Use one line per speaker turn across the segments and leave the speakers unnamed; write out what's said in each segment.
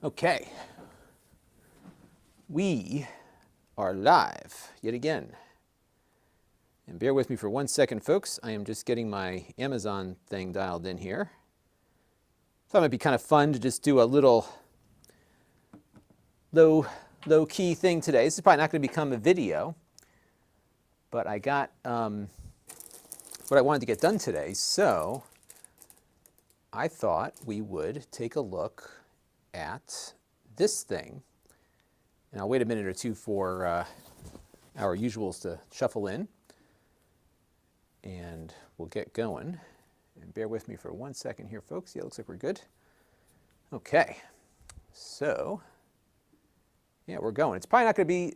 Okay, we are live yet again. And bear with me for 1 second, folks. I am just getting my Amazon thing dialed in here. Thought it might be kind of fun to just do a little low-key thing today. This is probably not going to become a video, but I got what I wanted to get done today, so I thought we would take a look at this thing. And I'll wait a minute or two for our usuals to shuffle in, and we'll get going. And bear with me for 1 second here, folks. Yeah, it looks like we're good. Okay, so yeah, we're going. It's probably not going to be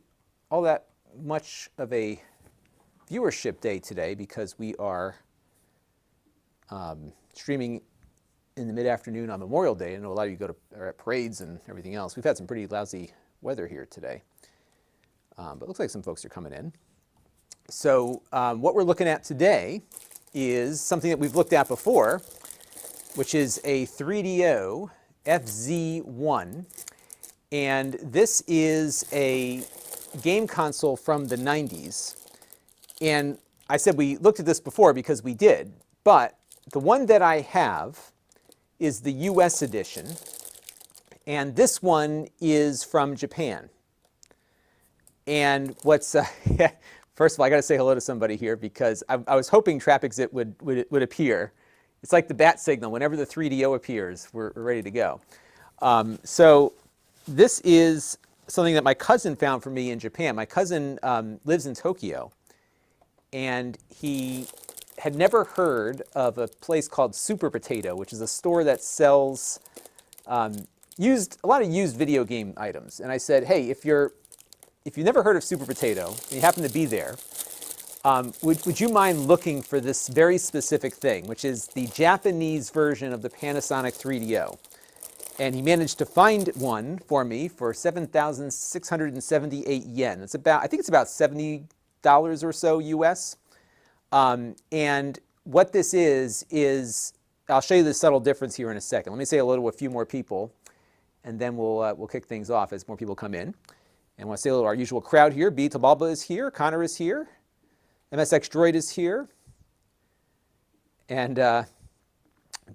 all that much of a viewership day today because we are streaming in the mid-afternoon on Memorial Day. I know a lot of you are at parades and everything else. We've had some pretty lousy weather here today, but it looks like some folks are coming in. So what we're looking at today is something that we've looked at before, which is a 3DO FZ-1. And this is a game console from the 90s. And I said we looked at this before because we did, but the one that I have is the US edition. And this one is from Japan. And what's, first of all, I got to say hello to somebody here because I was hoping Trap Exit would appear. It's like the bat signal. Whenever the 3DO appears, we're ready to go. So this is something that my cousin found for me in Japan. My cousin lives in Tokyo, and he had never heard of a place called Super Potato, which is a store that sells a lot of used video game items. And I said, hey, if you've never heard of Super Potato and you happen to be there, would you mind looking for this very specific thing, which is the Japanese version of the Panasonic 3DO? And he managed to find one for me for 7,678 yen. It's about, I think it's about $70 or so US. And what this is I'll show you the subtle difference here in a second. Let me say hello to a few more people, and then we'll kick things off as more people come in. And I want to say hello to our usual crowd here. B. Tabalba is here. Connor is here. MSX Droid is here. And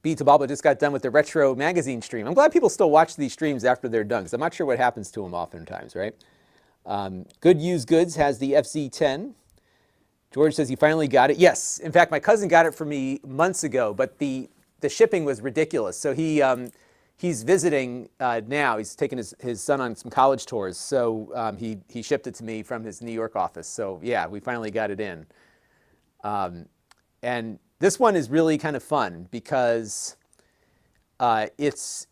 B. Tabalba just got done with the Retro Magazine stream. I'm glad people still watch these streams after they're done, because I'm not sure what happens to them oftentimes, right? Good Used Goods has the FZ-10. George says he finally got it. Yes, in fact, my cousin got it for me months ago, but the shipping was ridiculous. So he's visiting now. He's taking his son on some college tours, so he shipped it to me from his New York office. So yeah, we finally got it in. And this one is really kind of fun because this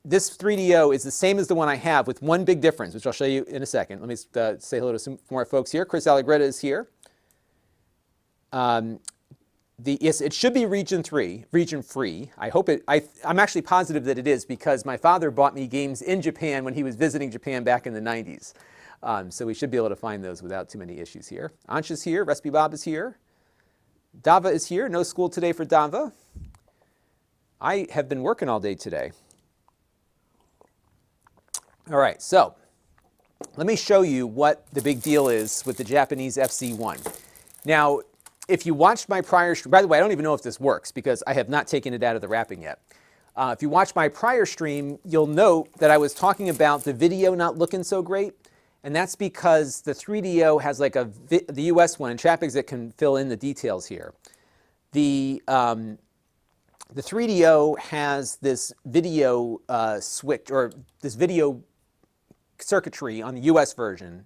3DO is the same as the one I have with one big difference, which I'll show you in a second. Let me say hello to some more folks here. Chris Allegretta is here. Yes, it should be region free. I hope it. I'm actually positive that it is because my father bought me games in Japan when he was visiting Japan back in the 90s. So we should be able to find those without too many issues here. Ansh is here. Recipe Bob is here. Dava is here. No school today for Dava. I have been working all day today. All right, so let me show you what the big deal is with the Japanese FZ-1. Now, if you watched my prior stream, by the way, I don't even know if this works because I have not taken it out of the wrapping yet. If you watch my prior stream, you'll note that I was talking about the video not looking so great. And that's because the 3DO has like the US one, and Trap Exit can fill in the details here. The 3DO has this video switch, or this video circuitry on the US version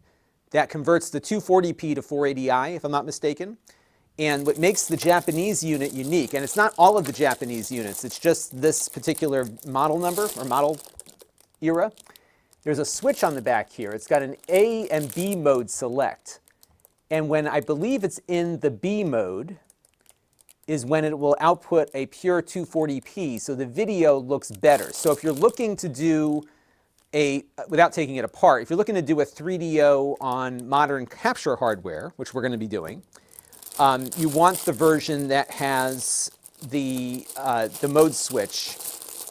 that converts the 240p to 480i, if I'm not mistaken. And what makes the Japanese unit unique, and it's not all of the Japanese units, it's just this particular model number or model era. There's a switch on the back here. It's got an A and B mode select. And when I believe it's in the B mode is when it will output a pure 240p, so the video looks better. So if you're looking to do without taking it apart, if you're looking to do a 3DO on modern capture hardware, which we're going to be doing, you want the version that has the mode switch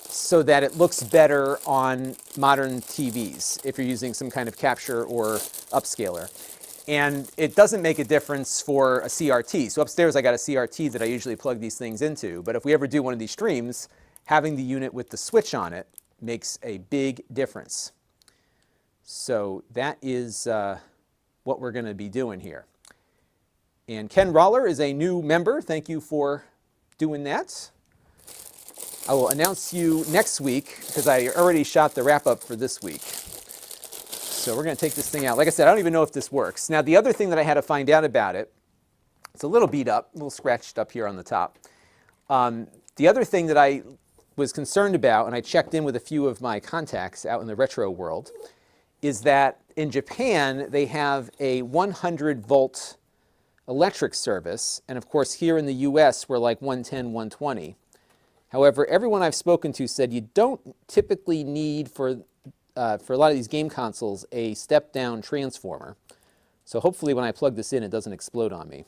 so that it looks better on modern TVs if you're using some kind of capture or upscaler. And it doesn't make a difference for a CRT. So upstairs I got a CRT that I usually plug these things into. But if we ever do one of these streams, having the unit with the switch on it makes a big difference. So that is what we're going to be doing here. And Ken Roller is a new member. Thank you for doing that. I will announce you next week because I already shot the wrap-up for this week. So we're going to take this thing out. Like I said, I don't even know if this works. Now, the other thing that I had to find out about it, it's a little beat up, a little scratched up here on the top. The other thing that I was concerned about, and I checked in with a few of my contacts out in the retro world, is that in Japan, they have a 100-volt electric service. And of course, here in the US, we're like 110, 120. However, everyone I've spoken to said you don't typically need, for a lot of these game consoles, a step-down transformer. So hopefully when I plug this in, it doesn't explode on me.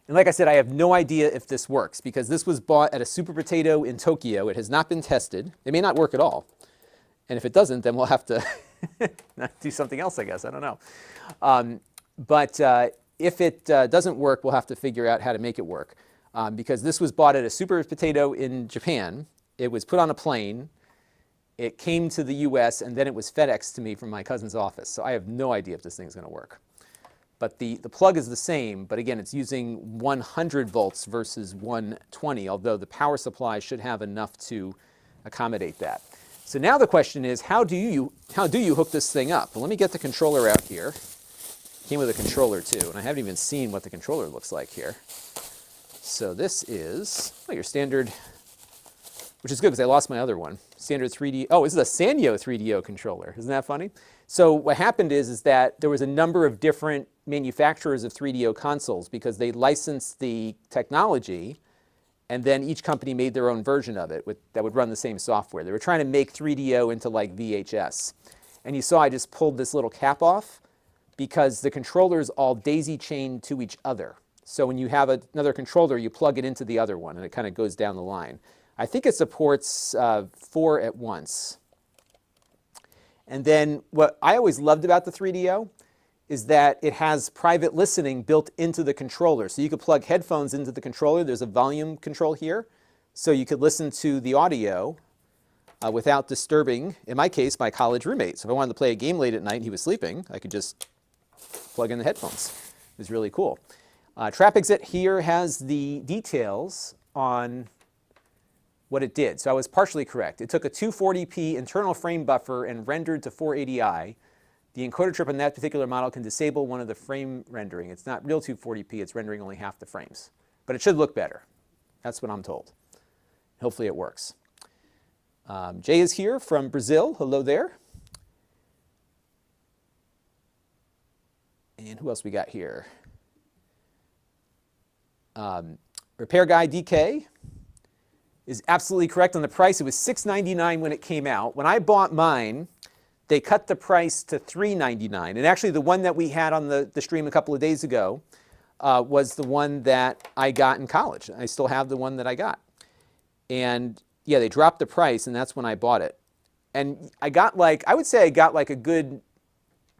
And like I said, I have no idea if this works because this was bought at a Super Potato in Tokyo. It has not been tested. It may not work at all. And if it doesn't, then we'll have to do something else, I guess. I don't know. But if it doesn't work, we'll have to figure out how to make it work. Because this was bought at a Super Potato in Japan. It was put on a plane. It came to the US, and then it was FedExed to me from my cousin's office. So I have no idea if this thing's going to work. But the plug is the same, but again, it's using 100 volts versus 120, although the power supply should have enough to accommodate that. So now the question is, how do you hook this thing up? Well, let me get the controller out here. It came with a controller too, and I haven't even seen what the controller looks like here. So this is your standard, which is good because I lost my other one. Standard 3D. Oh, this is a Sanyo 3DO controller. Isn't that funny? So what happened is that there was a number of different manufacturers of 3DO consoles because they licensed the technology, and then each company made their own version of it that would run the same software. They were trying to make 3DO into like VHS. And you saw I just pulled this little cap off because the controllers all daisy-chained to each other. So when you have another controller, you plug it into the other one, and it kind of goes down the line. I think it supports 4 at once. And then what I always loved about the 3DO is that it has private listening built into the controller. So you could plug headphones into the controller. There's a volume control here. So you could listen to the audio without disturbing, in my case, my college roommate. So if I wanted to play a game late at night and he was sleeping, I could just plug in the headphones. It was really cool. TrapExit here has the details on what it did. So I was partially correct. It took a 240p internal frame buffer and rendered to 480i. The encoder trip on that particular model can disable one of the frame rendering. It's not real 240p, it's rendering only half the frames. But it should look better. That's what I'm told. Hopefully it works. Jay is here from Brazil. Hello there. And who else we got here? Repair Guy DK is absolutely correct on the price. It was $6.99 when it came out. When I bought mine, they cut the price to $3.99. And actually the one that we had on the stream a couple of days ago was the one that I got in college. I still have the one that I got. And yeah, they dropped the price, and that's when I bought it. And I got I would say I got like a good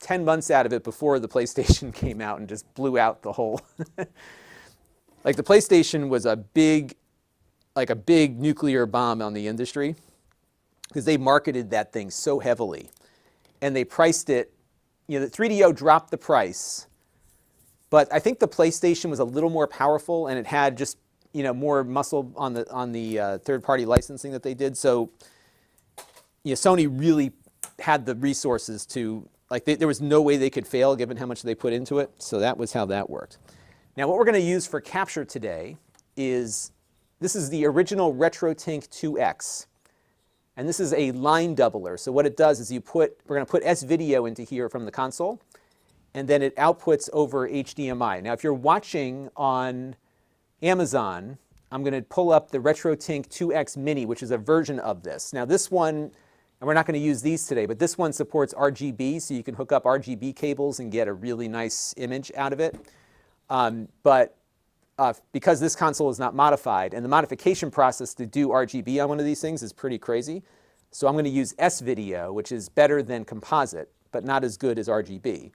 10 months out of it before the PlayStation came out and just blew out the whole. Like the PlayStation was a big nuclear bomb on the industry because they marketed that thing so heavily. And they priced it, the 3DO dropped the price, but I think the PlayStation was a little more powerful and it had just, more muscle on the third-party licensing that they did. So, Sony really had the resources to, there was no way they could fail given how much they put into it. So that was how that worked. Now what we're going to use for capture today is, this is the original RetroTink 2X. And this is a line doubler. So what it does is we're going to put S-Video into here from the console, and then it outputs over HDMI. Now if you're watching on Amazon, I'm going to pull up the RetroTink 2X Mini, which is a version of this. Now this one, and we're not going to use these today, but this one supports RGB, so you can hook up RGB cables and get a really nice image out of it. Because this console is not modified, and the modification process to do RGB on one of these things is pretty crazy, So I'm going to use S-video, which is better than composite, but not as good as RGB.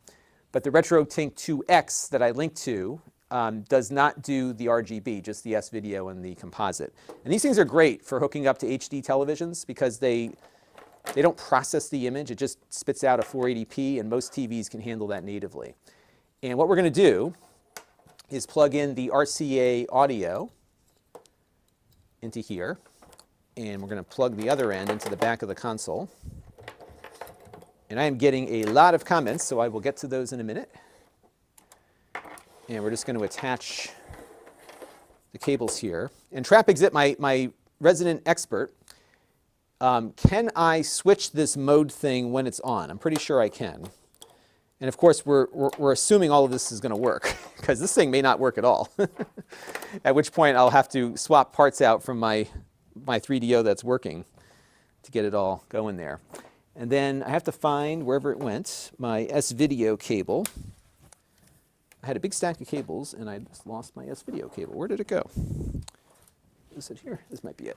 But the RetroTink 2X that I linked to does not do the RGB, just the S-video and the composite. And these things are great for hooking up to HD televisions because they don't process the image. It just spits out a 480p, and most TVs can handle that natively. And what we're going to do is plug in the RCA audio into here, and we're going to plug the other end into the back of the console. And I am getting a lot of comments, so I will get to those in a minute. And we're just going to attach the cables here. And TrapExit, my resident expert, can I switch this mode thing when it's on? I'm pretty sure I can. And of course, we're assuming all of this is going to work, because this thing may not work at all. At which point, I'll have to swap parts out from my 3DO that's working to get it all going there. And then I have to find, wherever it went, my S-video cable. I had a big stack of cables, and I just lost my S-video cable. Where did it go? Is it here? This might be it.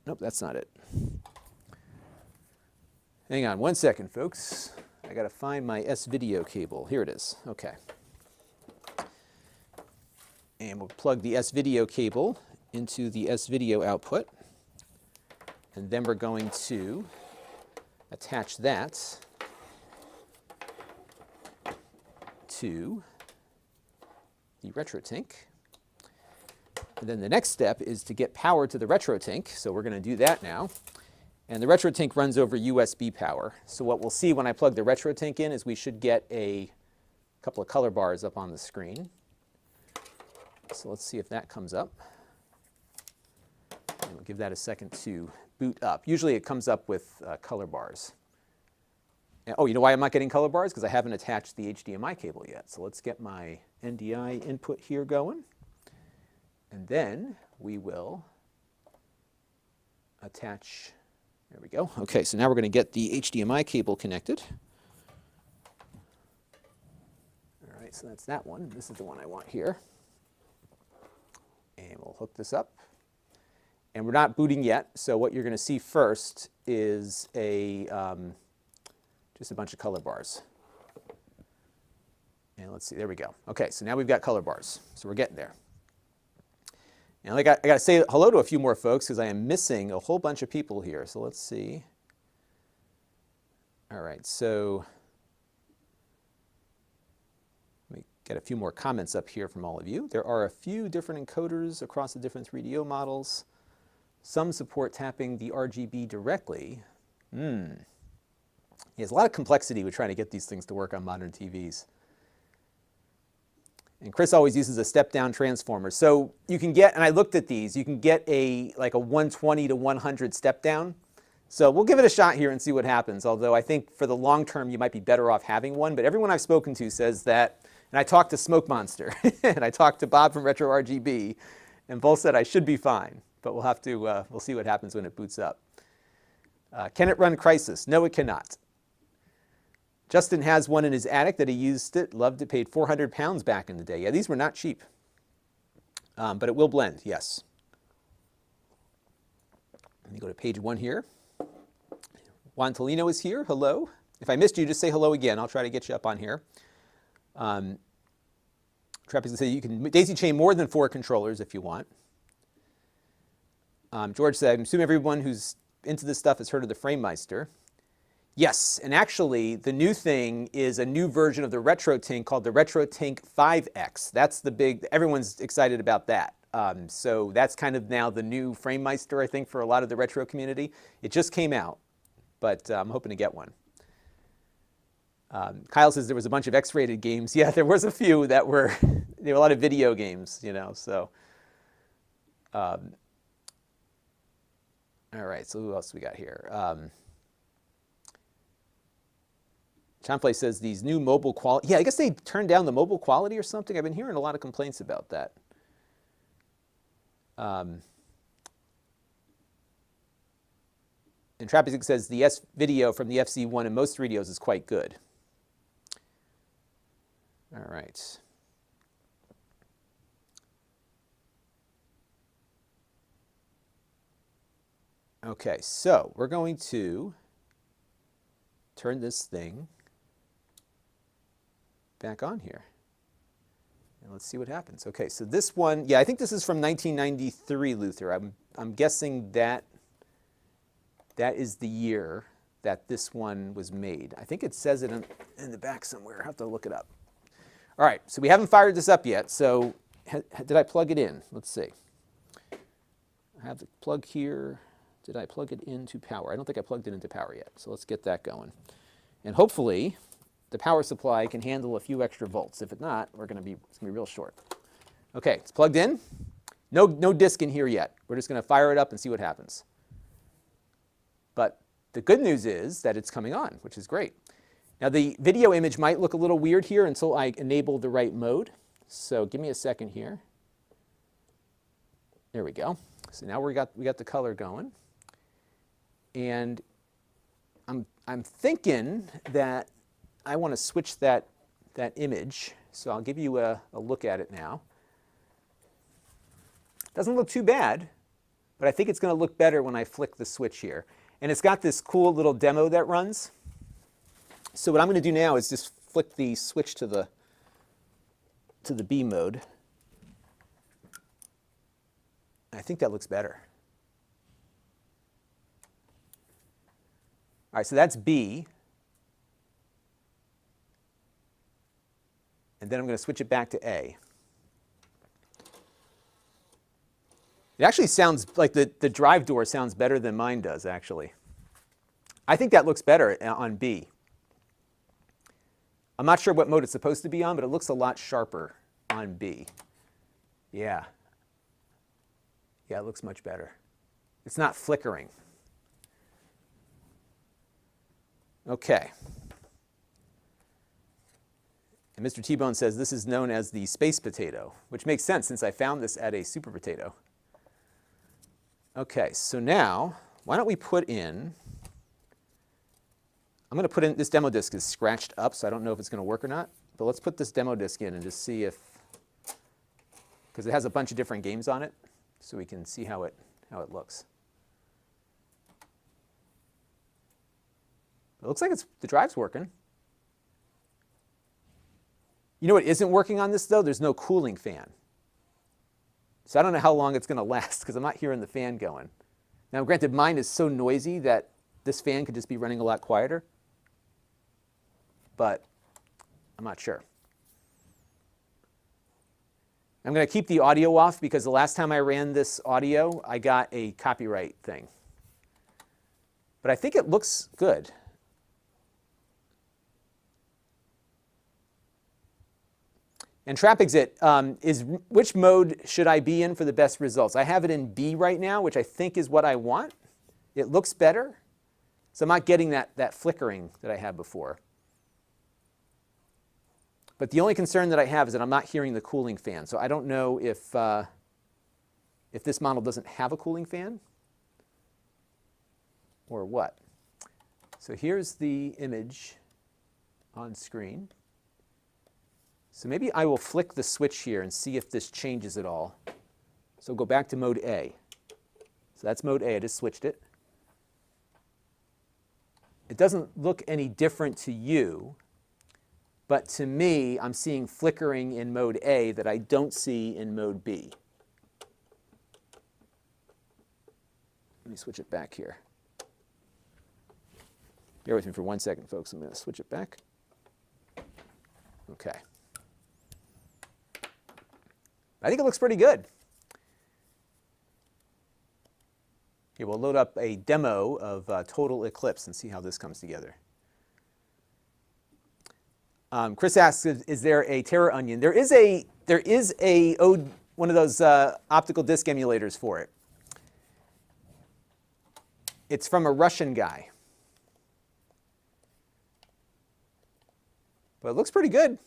Nope, that's not it. Hang on one second, folks. I got to find my S-video cable. Here it is. Okay. And we'll plug the S-video cable into the S-video output. And then we're going to attach that to the RetroTink. And then the next step is to get power to the RetroTink, so we're going to do that now. And the RetroTink runs over USB power. So what we'll see when I plug the RetroTink in is we should get a couple of color bars up on the screen. So let's see if that comes up. And we'll give that a second to boot up. Usually it comes up with color bars. And, oh, you know why I'm not getting color bars? Because I haven't attached the HDMI cable yet. So let's get my NDI input here going. And then we will attach, there we go. Okay, so now we're going to get the HDMI cable connected. All right, so that's that one. This is the one I want here. And we'll hook this up. And we're not booting yet, so what you're going to see first is just a bunch of color bars. And let's see, there we go. Okay, so now we've got color bars, so we're getting there. And I got to say hello to a few more folks because I am missing a whole bunch of people here. So let's see. All right, so let me get a few more comments up here from all of you. There are a few different encoders across the different 3DO models. Some support tapping the RGB directly. Yeah, there's a lot of complexity with trying to get these things to work on modern TVs. And Chris always uses a step-down transformer. So you can get, and I looked at these, you can get like a 120 to 100 step-down. So we'll give it a shot here and see what happens, although I think for the long term you might be better off having one. But everyone I've spoken to says that, and I talked to Smoke Monster, and I talked to Bob from Retro RGB, and both said I should be fine. But we'll have to, we'll see what happens when it boots up. Can it run Crisis? No, it cannot. Justin has one in his attic that he used it, loved it, paid 400 pounds back in the day. Yeah, these were not cheap. But it will blend, yes. Let me go to page 1 here. Juan Tolino is here, hello. If I missed you, just say hello again. I'll try to get you up on here. Trappy's going to say you can daisy chain more than 4 controllers if you want. George said, I'm assuming everyone who's into this stuff has heard of the FrameMeister. Yes, and actually the new thing is a new version of the RetroTink called the RetroTink 5X. That's the big, everyone's excited about that. So that's kind of now the new FrameMeister, I think, for a lot of the retro community. It just came out, but I'm hoping to get one. Kyle says there was a bunch of X-rated games. Yeah, there was a few that were, there were a lot of video games, you know, so. All right, so who else we got here? Champlay says these new mobile quality, yeah, I guess they turned down the mobile quality or something. I've been hearing a lot of complaints about that. And Trapezic says the S-video from the FZ-1 in most 3DOs is quite good. All right. Okay, so we're going to turn this thing back on here. And let's see what happens. Okay, so this one, yeah, I think this is from 1993, Luther. I'm guessing that is the year that this one was made. I think it says it in the back somewhere. I have to look it up. All right, so we haven't fired this up yet. So did I plug it in? Let's see. I have the plug here. Did I plug it into power? I don't think I plugged it into power yet. So let's get that going. And hopefully the power supply can handle a few extra volts. If it's not, it's going to be real short. Okay, it's plugged in. No disk in here yet. We're just going to fire it up and see what happens. But the good news is that it's coming on, which is great. Now the video image might look a little weird here until I enable the right mode. So give me a second here. There we go. So now we got the color going. And I'm thinking that I want to switch that image. So I'll give you a look at it now. Doesn't look too bad, but I think it's going to look better when I flick the switch here. And it's got this cool little demo that runs. So what I'm going to do now is just flick the switch to the B mode. I think that looks better. All right, so that's B. And then I'm going to switch it back to A. It actually sounds like the drive door sounds better than mine does, actually. I think that looks better on B. I'm not sure what mode it's supposed to be on, but it looks a lot sharper on B. Yeah. Yeah, it looks much better. It's not flickering. Okay. And Mr. T-Bone says this is known as the space potato, which makes sense since I found this at a super potato. Okay, so now, why don't we put in, I'm going to put in, this demo disc is scratched up, so I don't know if it's going to work or not, but let's put this demo disc in and just see if, because it has a bunch of different games on it, so we can see how it looks. It looks like the drive's working. You know what isn't working on this, though? There's no cooling fan. So I don't know how long it's going to last because I'm not hearing the fan going. Now, granted, mine is so noisy that this fan could just be running a lot quieter, but I'm not sure. I'm going to keep the audio off because the last time I ran this audio, I got a copyright thing. But I think it looks good. And trap exit is which mode should I be in for the best results? I have it in B right now, which I think is what I want. It looks better. So I'm not getting that flickering that I had before. But the only concern that I have is that I'm not hearing the cooling fan. So I don't know if this model doesn't have a cooling fan or what. So here's the image on screen. So maybe I will flick the switch here and see if this changes at all. So go back to mode A. So that's mode A. I just switched it. It doesn't look any different to you, but to me, I'm seeing flickering in mode A that I don't see in mode B. Let me switch it back here. Bear with me for 1 second, folks. I'm going to switch it back. Okay. I think it looks pretty good. Here, we'll load up a demo of Total Eclipse and see how this comes together. Chris asks, is there a Terra Onion? There is one of those optical disc emulators for it. It's from a Russian guy. But it looks pretty good.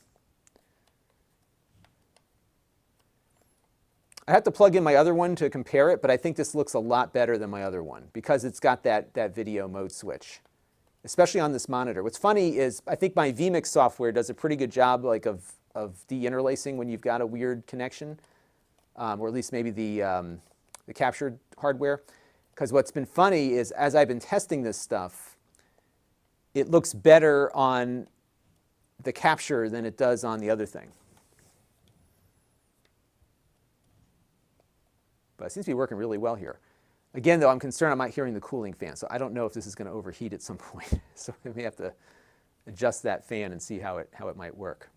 I have to plug in my other one to compare it, but I think this looks a lot better than my other one because it's got that video mode switch, especially on this monitor. What's funny is I think my vMix software does a pretty good job of de-interlacing when you've got a weird connection, or at least maybe the captured hardware. Because what's been funny is as I've been testing this stuff, it looks better on the capture than it does on the other thing. But it seems to be working really well here. Again, though, I'm concerned I'm not hearing the cooling fan, so I don't know if this is going to overheat at some point. So we may have to adjust that fan and see how it might work.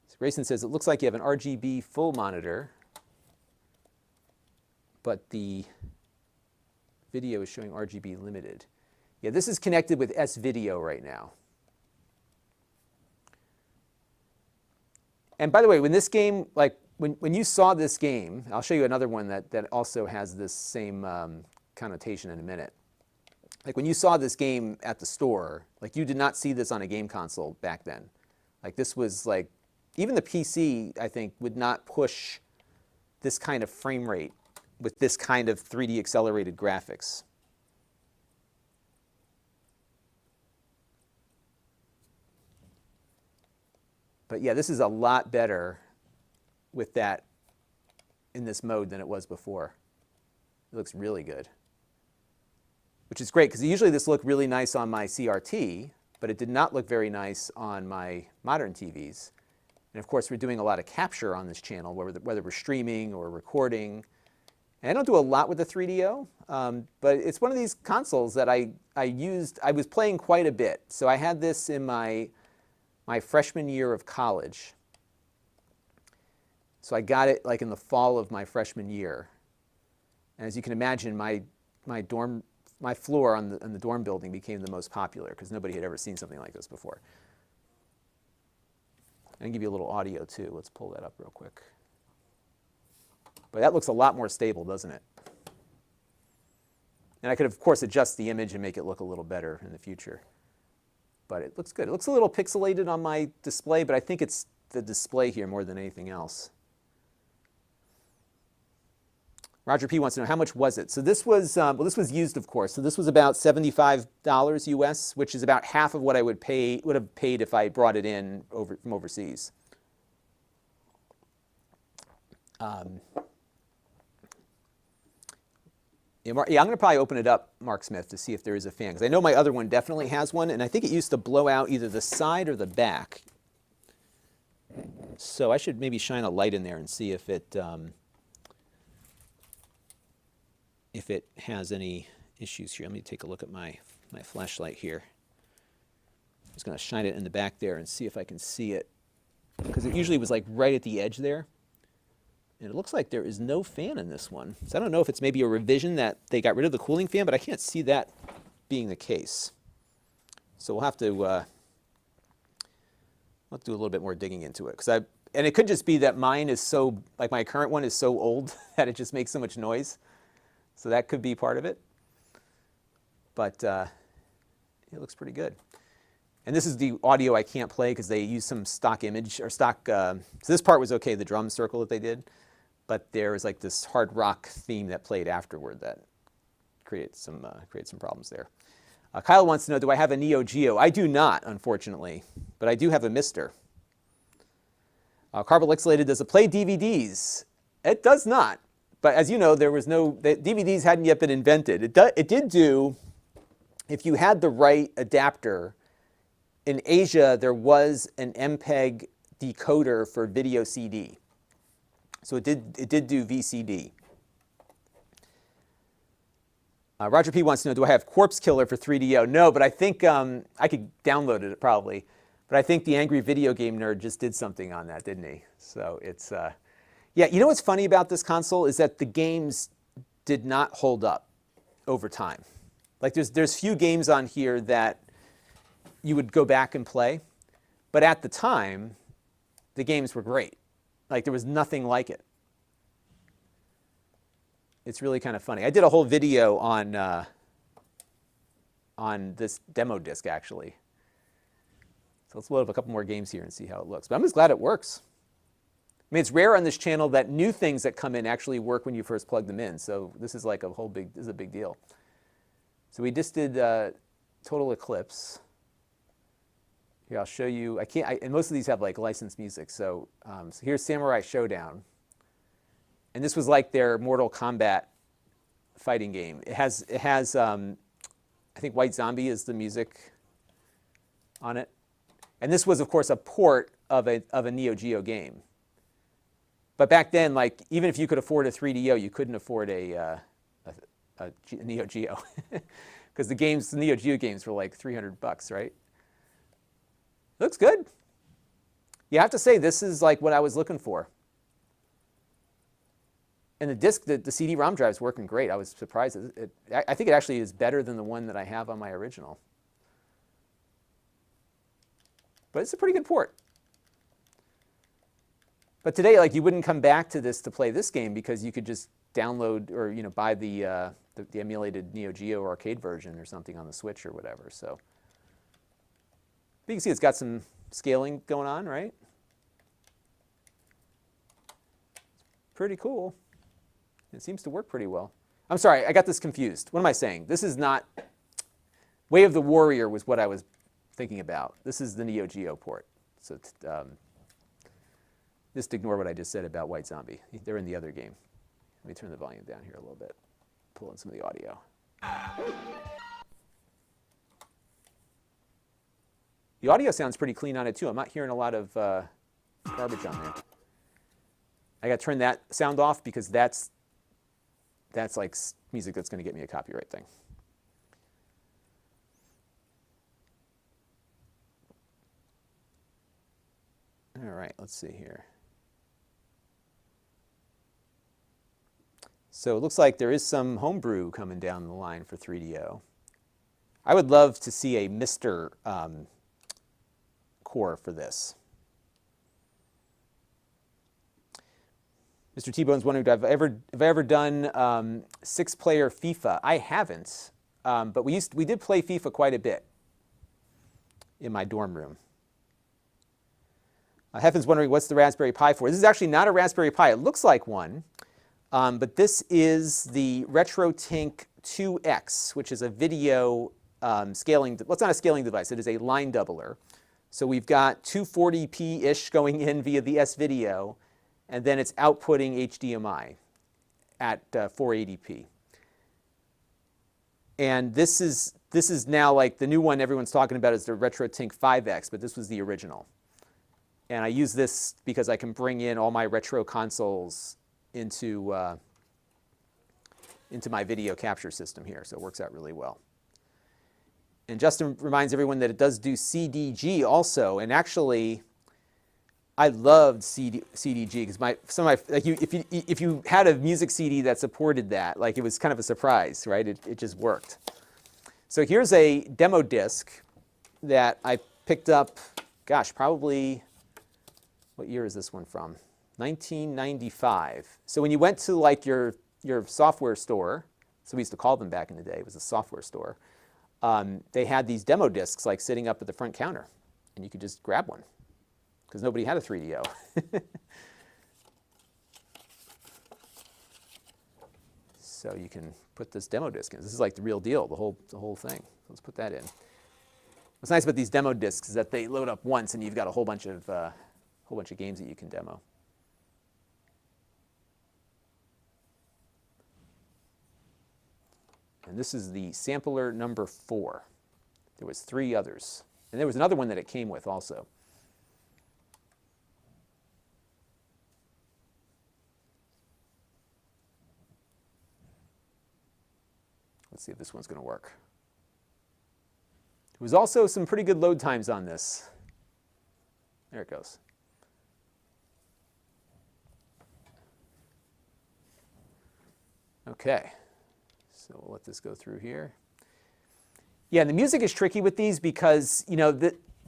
So Grayson says, it looks like you have an RGB full monitor, but the video is showing RGB limited. Yeah, this is connected with S-Video right now. And by the way, when this game, like when you saw this game, I'll show you another one that also has this same connotation in a minute. Like when you saw this game at the store, like you did not see this on a game console back then. Like this was like, even the PC, I think, would not push this kind of frame rate with this kind of 3D accelerated graphics. But yeah, this is a lot better with that in this mode than it was before. It looks really good. Which is great, because usually this looked really nice on my CRT, but it did not look very nice on my modern TVs. And of course, we're doing a lot of capture on this channel, whether we're streaming or recording. And I don't do a lot with the 3DO, but it's one of these consoles that I was playing quite a bit. So I had this in my freshman year of college. So I got it like in the fall of my freshman year. And as you can imagine, my floor on the dorm building became the most popular because nobody had ever seen something like this before. I can give you a little audio too. Let's pull that up real quick. But that looks a lot more stable, doesn't it? And I could, of course, adjust the image and make it look a little better in the future. But it looks good. It looks a little pixelated on my display, but I think it's the display here more than anything else. Roger P. wants to know, how much was it? So this was, well, this was used, of course. So this was about $75 US, which is about half of what I would have paid if I brought it in from overseas. Yeah, I'm going to probably open it up, Mark Smith, to see if there is a fan. Because I know my other one definitely has one, and I think it used to blow out either the side or the back. So I should maybe shine a light in there and see if it has any issues here. Let me take a look at my flashlight here. I'm just going to shine it in the back there and see if I can see it. Because it usually was like right at the edge there. And it looks like there is no fan in this one. So I don't know if it's maybe a revision that they got rid of the cooling fan, but I can't see that being the case. So we'll have to do a little bit more digging into it. And it could just be that mine is so, like my current one is so old that it just makes so much noise. So that could be part of it. But it looks pretty good. And this is the audio I can't play because they use some stock image or stock. So this part was okay, the drum circle that they did. But there was like this hard rock theme that played afterward that created some problems there. Kyle wants to know, do I have a Neo Geo? I do not, unfortunately, but I do have a Mister. Carbolixilated, does it play DVDs? It does not. But as you know, the DVDs hadn't yet been invented. It did do, if you had the right adapter. In Asia, there was an MPEG decoder for video CD. So it did do VCD. Roger P. wants to know, do I have Corpse Killer for 3DO? No, but I think I could download it probably. But I think the Angry Video Game Nerd just did something on that, didn't he? So it's, yeah, you know what's funny about this console is that the games did not hold up over time. Like there's few games on here that you would go back and play. But at the time, the games were great. Like there was nothing like it. It's really kind of funny. I did a whole video on this demo disc, actually. So let's load up a couple more games here and see how it looks. But I'm just glad it works. I mean, it's rare on this channel that new things that come in actually work when you first plug them in. So this is like this is a big deal. So we just did Total Eclipse. Here, I'll show you. And most of these have like licensed music. So, so here's Samurai Showdown. And this was like their Mortal Kombat fighting game. It has I think White Zombie is the music on it. And this was, of course, a port of a Neo Geo game. But back then, like, even if you could afford a 3DO, you couldn't afford a Neo Geo. Because the Neo Geo games were like $300, right? Looks good. You have to say, this is like what I was looking for. And the disc, the CD-ROM drive is working great. I was surprised. I think it actually is better than the one that I have on my original. But it's a pretty good port. But today, like, you wouldn't come back to this to play this game because you could just download or buy the emulated Neo Geo arcade version or something on the Switch or whatever. So but you can see it's got some scaling going on, right? Pretty cool. It seems to work pretty well. I'm sorry, I got this confused. What am I saying? This is not... Way of the Warrior was what I was thinking about. This is the Neo Geo port. So just ignore what I just said about White Zombie. They're in the other game. Let me turn the volume down here a little bit. Pull in some of the audio. The audio sounds pretty clean on it too. I'm not hearing a lot of garbage on there. I got to turn that sound off because that's like music that's going to get me a copyright thing. All right, let's see here. So it looks like there is some homebrew coming down the line for 3DO. I would love to see a Mr. Core for this. Mr. T-Bone's wondering, have I ever done 6-player FIFA? I haven't, but we did play FIFA quite a bit in my dorm room. Heaven's wondering, what's the Raspberry Pi for? This is actually not a Raspberry Pi. It looks like one, but this is the RetroTink 2X, which is a video scaling. Well, it's not a scaling device. It is a line doubler. So we've got 240p-ish going in via the S-Video, and then it's outputting HDMI at 480p. And this is now like the new one everyone's talking about is the RetroTink 5X, but this was the original. And I use this because I can bring in all my retro consoles into my video capture system here, so it works out really well. And Justin reminds everyone that it does do CDG also, and actually, I loved CDG because if you had a music CD that supported that, like it was kind of a surprise, right? It just worked. So here's a demo disc that I picked up, gosh, probably, what year is this one from? 1995. So when you went to like your software store, so we used to call them back in the day, it was a software store, they had these demo discs like sitting up at the front counter, and you could just grab one because nobody had a 3DO. So you can put this demo disc in. This is like the real deal, the whole thing. Let's put that in. What's nice about these demo discs is that they load up once, and you've got a whole bunch of games that you can demo. And this is the sampler number 4. There was 3 others. And there was another one that it came with also. Let's see if this one's going to work. There was also some pretty good load times on this. There it goes. Okay, so we'll let this go through here. Yeah, and the music is tricky with these because, you know,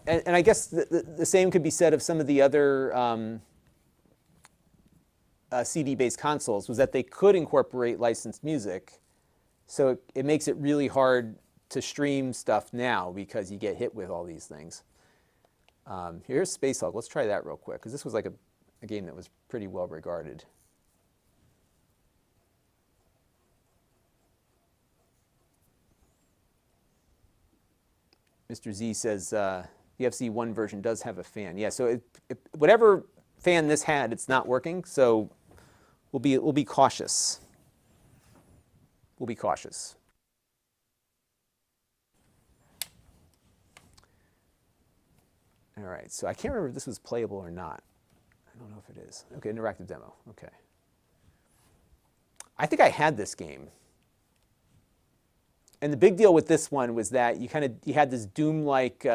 and I guess the same could be said of some of the other CD-based consoles, was that they could incorporate licensed music. So it makes it really hard to stream stuff now because you get hit with all these things. Here's Space Hulk. Let's try that real quick because this was like a game that was pretty well regarded. Mr. Z says the FZ-1 version does have a fan. Yeah, so whatever fan this had, it's not working. So we'll be cautious. We'll be cautious. All right, so I can't remember if this was playable or not. I don't know if it is. Okay, interactive demo. Okay. I think I had this game. And the big deal with this one was that you had this Doom-like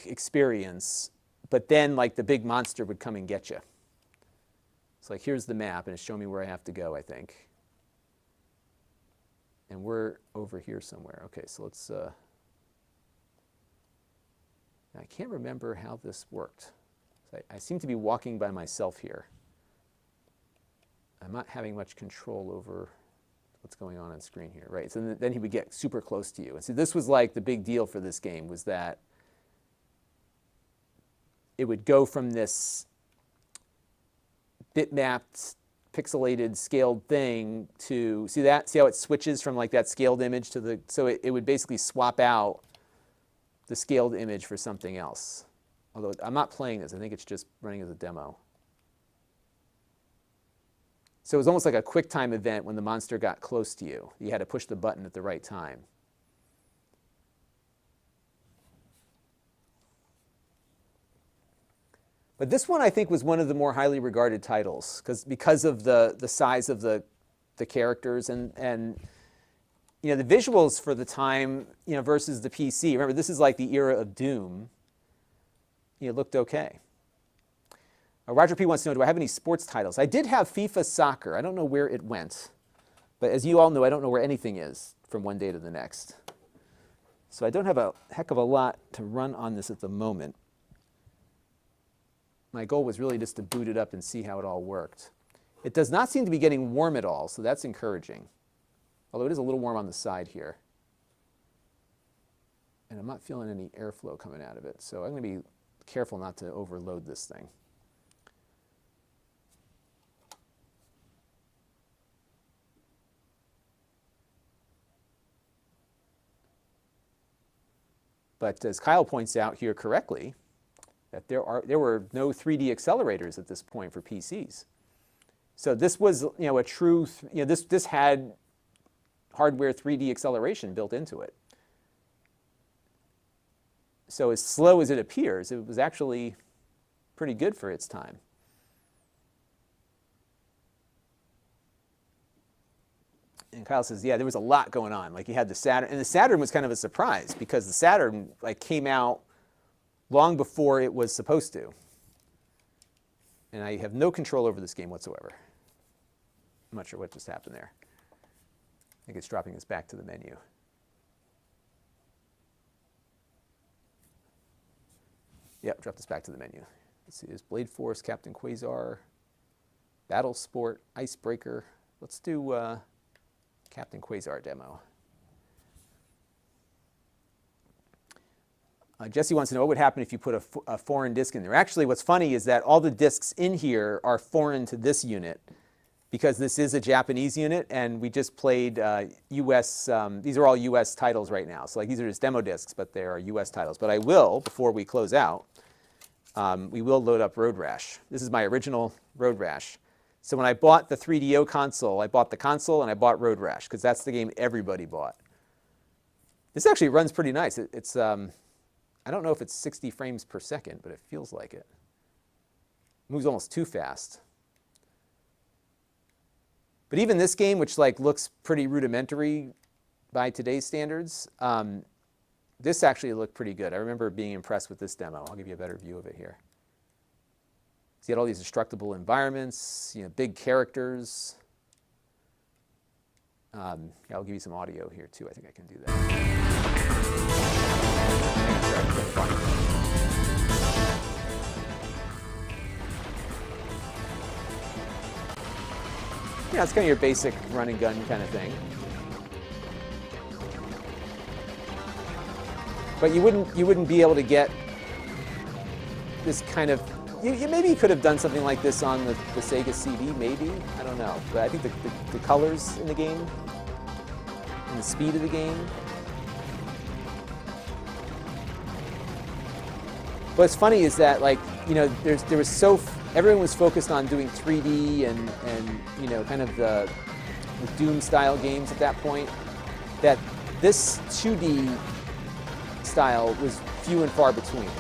experience, but then like the big monster would come and get you. It's like, here's the map, and it's showing me where I have to go, I think. And we're over here somewhere. Okay, so let's. I can't remember how this worked. I seem to be walking by myself here. I'm not having much control over what's going on screen here, right? So then he would get super close to you. And so this was like the big deal for this game, was that it would go from this bitmapped, pixelated, scaled thing to, see how it switches from like that scaled image to the, so it would basically swap out the scaled image for something else. Although I'm not playing this, I think it's just running as a demo. So it was almost like a QuickTime event when the monster got close to you. You had to push the button at the right time. But this one, I think, was one of the more highly regarded titles because of the size of the characters and you know, the visuals for the time, you know, versus the PC. Remember, this is like the era of Doom. It looked okay. Roger P. wants to know, do I have any sports titles? I did have FIFA Soccer. I don't know where it went. But as you all know, I don't know where anything is from one day to the next. So I don't have a heck of a lot to run on this at the moment. My goal was really just to boot it up and see how it all worked. It does not seem to be getting warm at all, so that's encouraging. Although it is a little warm on the side here. And I'm not feeling any airflow coming out of it, so I'm going to be careful not to overload this thing. But as Kyle points out here correctly, that there were no 3D accelerators at this point for PCs. So this was, you know, a true, you know, this had hardware 3D acceleration built into it. So as slow as it appears, it was actually pretty good for its time. And Kyle says, yeah, there was a lot going on. Like you had the Saturn, and the Saturn was kind of a surprise because the Saturn like came out long before it was supposed to. And I have no control over this game whatsoever. I'm not sure what just happened there. I think it's dropping us back to the menu. Yep, dropped us back to the menu. Let's see, there's Blade Force, Captain Quasar, Battle Sport, Icebreaker. Let's do Captain Quasar demo. Jesse wants to know what would happen if you put a foreign disk in there. Actually, what's funny is that all the disks in here are foreign to this unit because this is a Japanese unit, and we just played US, these are all US titles right now. So like these are just demo disks, but they are US titles. But I will, before we close out, we will load up Road Rash. This is my original Road Rash. So when I bought the 3DO console, I bought the console and I bought Road Rash because that's the game everybody bought. This actually runs pretty nice. It's I don't know if it's 60 frames per second, but it feels like it. Moves almost too fast. But even this game, which like looks pretty rudimentary by today's standards, this actually looked pretty good. I remember being impressed with this demo. I'll give you a better view of it here. So you had all these destructible environments, you know, big characters. Yeah, I'll give you some audio here too. I think I can do that. Yeah, it's kind of your basic run and gun kind of thing. But you wouldn't be able to get this kind of. Maybe you could have done something like this on the Sega CD, maybe. I don't know. But I think the colors in the game and the speed of the game. What's funny is that, like, you know, there was so everyone was focused on doing 3D and you know, kind of the Doom style games at that point, that this 2D style was few and far between.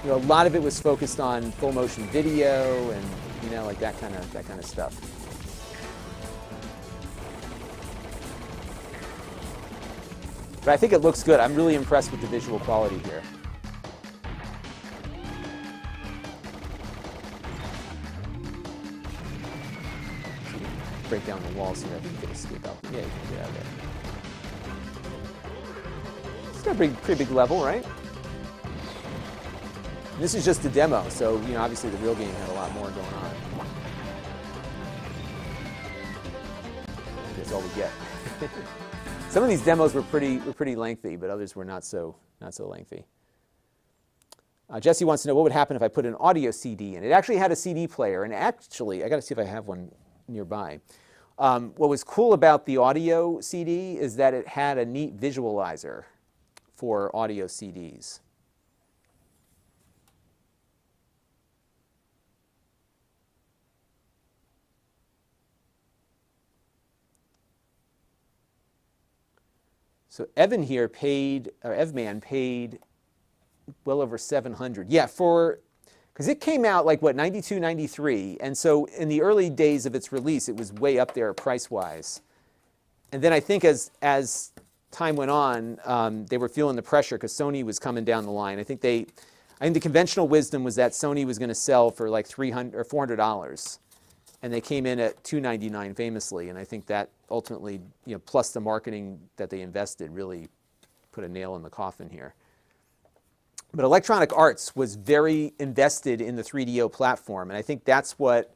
You know, a lot of it was focused on full motion video and, you know, like that kind of stuff. But I think it looks good. I'm really impressed with the visual quality here. Break down the walls here. I think you can escape out. Yeah, you can get out of there. It's got a pretty big level, right? And this is just a demo, so you know, obviously the real game had a lot more going on. That's all we get. Some of these demos were pretty lengthy, but others were not so lengthy. Jesse wants to know what would happen if I put an audio CD in. It actually had a CD player, and actually, I got to see if I have one nearby. What was cool about the audio CD is that it had a neat visualizer for audio CDs. So Evan here paid, or Evman paid well over $700. Yeah, because it came out like, what, 92, 93. And so in the early days of its release, it was way up there price-wise. And then I think as time went on, they were feeling the pressure because Sony was coming down the line. I think the conventional wisdom was that Sony was going to sell for like $300 or $400. And they came in at $299 famously. And I think that ultimately, you know, plus the marketing that they invested really put a nail in the coffin here. But Electronic Arts was very invested in the 3DO platform, and I think that's what,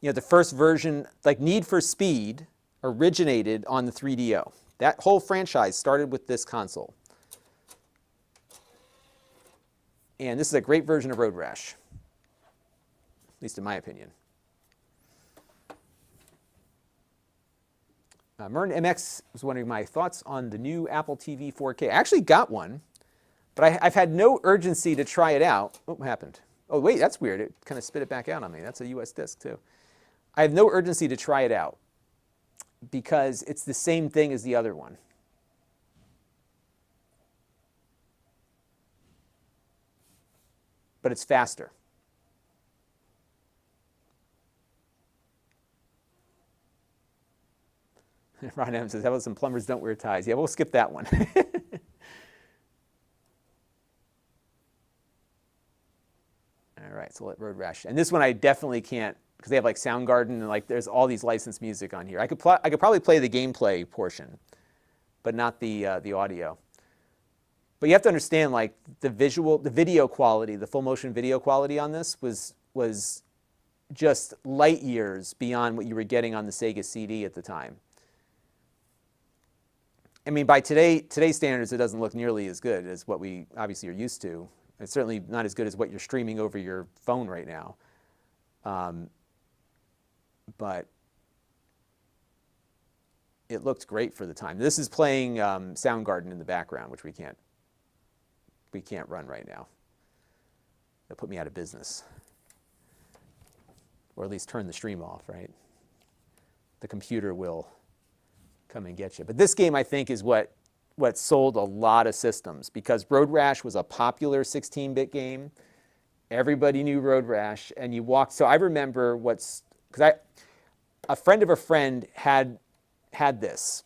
you know, the first version, like Need for Speed, originated on the 3DO. That whole franchise started with this console. And this is a great version of Road Rash, at least in my opinion. Mern MX was wondering my thoughts on the new Apple TV 4K. I actually got one. But I've had no urgency to try it out. Oh, what happened? Oh, wait, that's weird. It kind of spit it back out on me. That's a US disc, too. I have no urgency to try it out because it's the same thing as the other one. But it's faster. Ron M says, how about some plumbers don't wear ties? Yeah, we'll skip that one. All right, so let Road Rash. And this one I definitely can't, because they have like Soundgarden and like there's all these licensed music on here. I could probably play the gameplay portion, but not the audio. But you have to understand, like the video quality, the full motion video quality on this was just light years beyond what you were getting on the Sega CD at the time. I mean, by today's standards, it doesn't look nearly as good as what we obviously are used to. It's certainly not as good as what you're streaming over your phone right now. But it looked great for the time. This is playing Soundgarden in the background, which we can't run right now. They'll put me out of business. Or at least turn the stream off, right? The computer will come and get you. But this game, I think, is what sold a lot of systems, because Road Rash was a popular 16-bit game. Everybody knew Road Rash, and you walked. So I remember because a friend of a friend had this,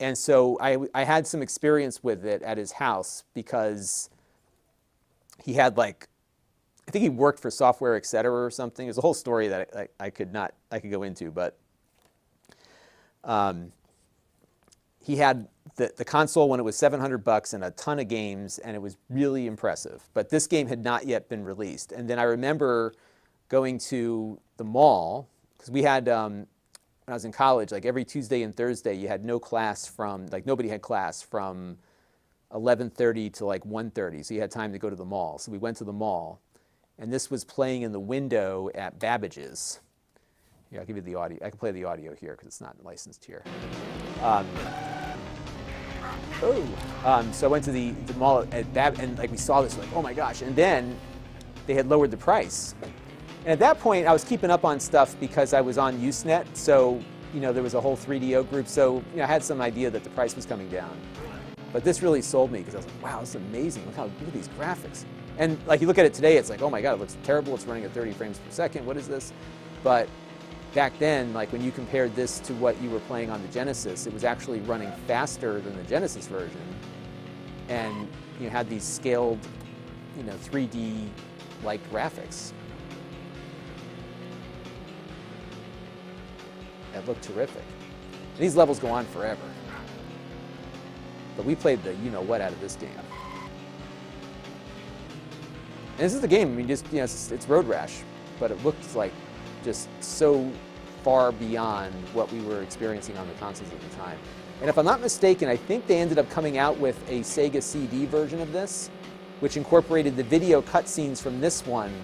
and so I had some experience with it at his house because he had like, I think he worked for Software Etc. or something. There's a whole story that I could go into, but he had the console when it was $700 and a ton of games, and it was really impressive. But this game had not yet been released. And then I remember going to the mall, because we had, when I was in college, like every Tuesday and Thursday, you had no class from, like nobody had class from 11:30 to like 1:30, so you had time to go to the mall. So we went to the mall, and this was playing in the window at Babbage's. Yeah, I'll give you the audio. I can play the audio here because it's not licensed here. So I went to the mall at and like we saw this, like, oh my gosh. And then they had lowered the price. And at that point, I was keeping up on stuff because I was on Usenet, so there was a whole 3DO group, so I had some idea that the price was coming down. But this really sold me because I was like, wow, this is amazing. Look at these graphics. And like you look at it today, it's like, oh my God, it looks terrible. It's running at 30 frames per second. What is this? But back then, like when you compared this to what you were playing on the Genesis, it was actually running faster than the Genesis version. And you had these scaled, 3D-like graphics. That looked terrific. And these levels go on forever. But we played the you-know-what out of this game. And this is the game, I mean, just, it's Road Rash, but it looks like just so far beyond what we were experiencing on the consoles at the time. And if I'm not mistaken, I think they ended up coming out with a Sega CD version of this, which incorporated the video cutscenes from this one,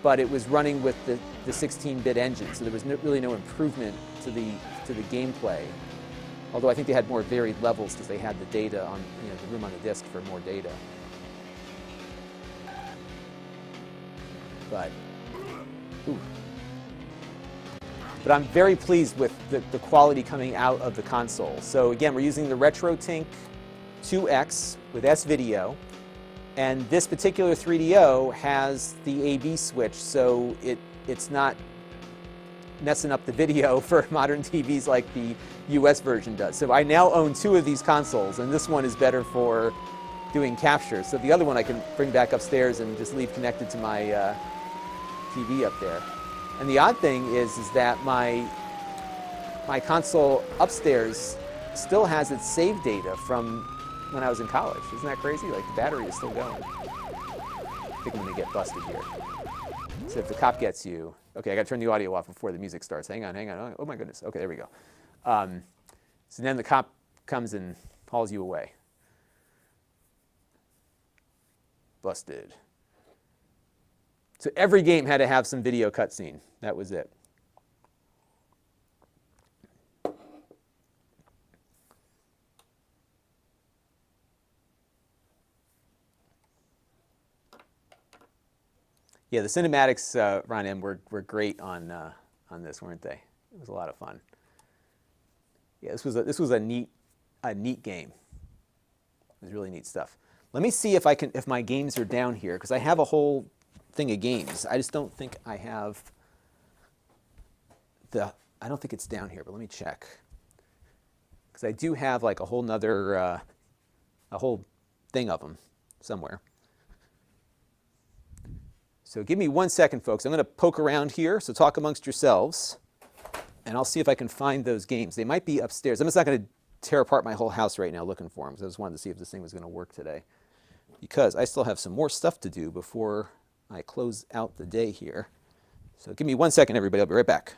but it was running with the 16-bit engine, so there was really no improvement to the gameplay. Although I think they had more varied levels because they had the data on the room on the disk for more data. But I'm very pleased with the quality coming out of the console. So again, we're using the RetroTink 2X with S-Video. And this particular 3DO has the AB switch, so it's not messing up the video for modern TVs like the US version does. So I now own 2 of these consoles, and this one is better for doing capture. So the other one I can bring back upstairs and just leave connected to my TV up there. And the odd thing is that my console upstairs still has its save data from when I was in college. Isn't that crazy? Like the battery is still going. I think I'm gonna get busted here. So if the cop gets you, okay, I gotta turn the audio off before the music starts. Hang on. Oh my goodness. Okay, there we go. So then the cop comes and hauls you away. Busted. So every game had to have some video cutscene. That was it. Yeah, the cinematics, Ron M, were great on this, weren't they? It was a lot of fun. Yeah, this was a neat game. It was really neat stuff. Let me see if my games are down here, because I have a whole thing of games. I just don't think I have I don't think it's down here, but let me check. Because I do have like a whole nother, a whole thing of them somewhere. So give me 1 second, folks. I'm going to poke around here, so talk amongst yourselves, and I'll see if I can find those games. They might be upstairs. I'm just not going to tear apart my whole house right now looking for them, because I just wanted to see if this thing was going to work today, because I still have some more stuff to do before I close out the day here. So give me 1 second, everybody. I'll be right back.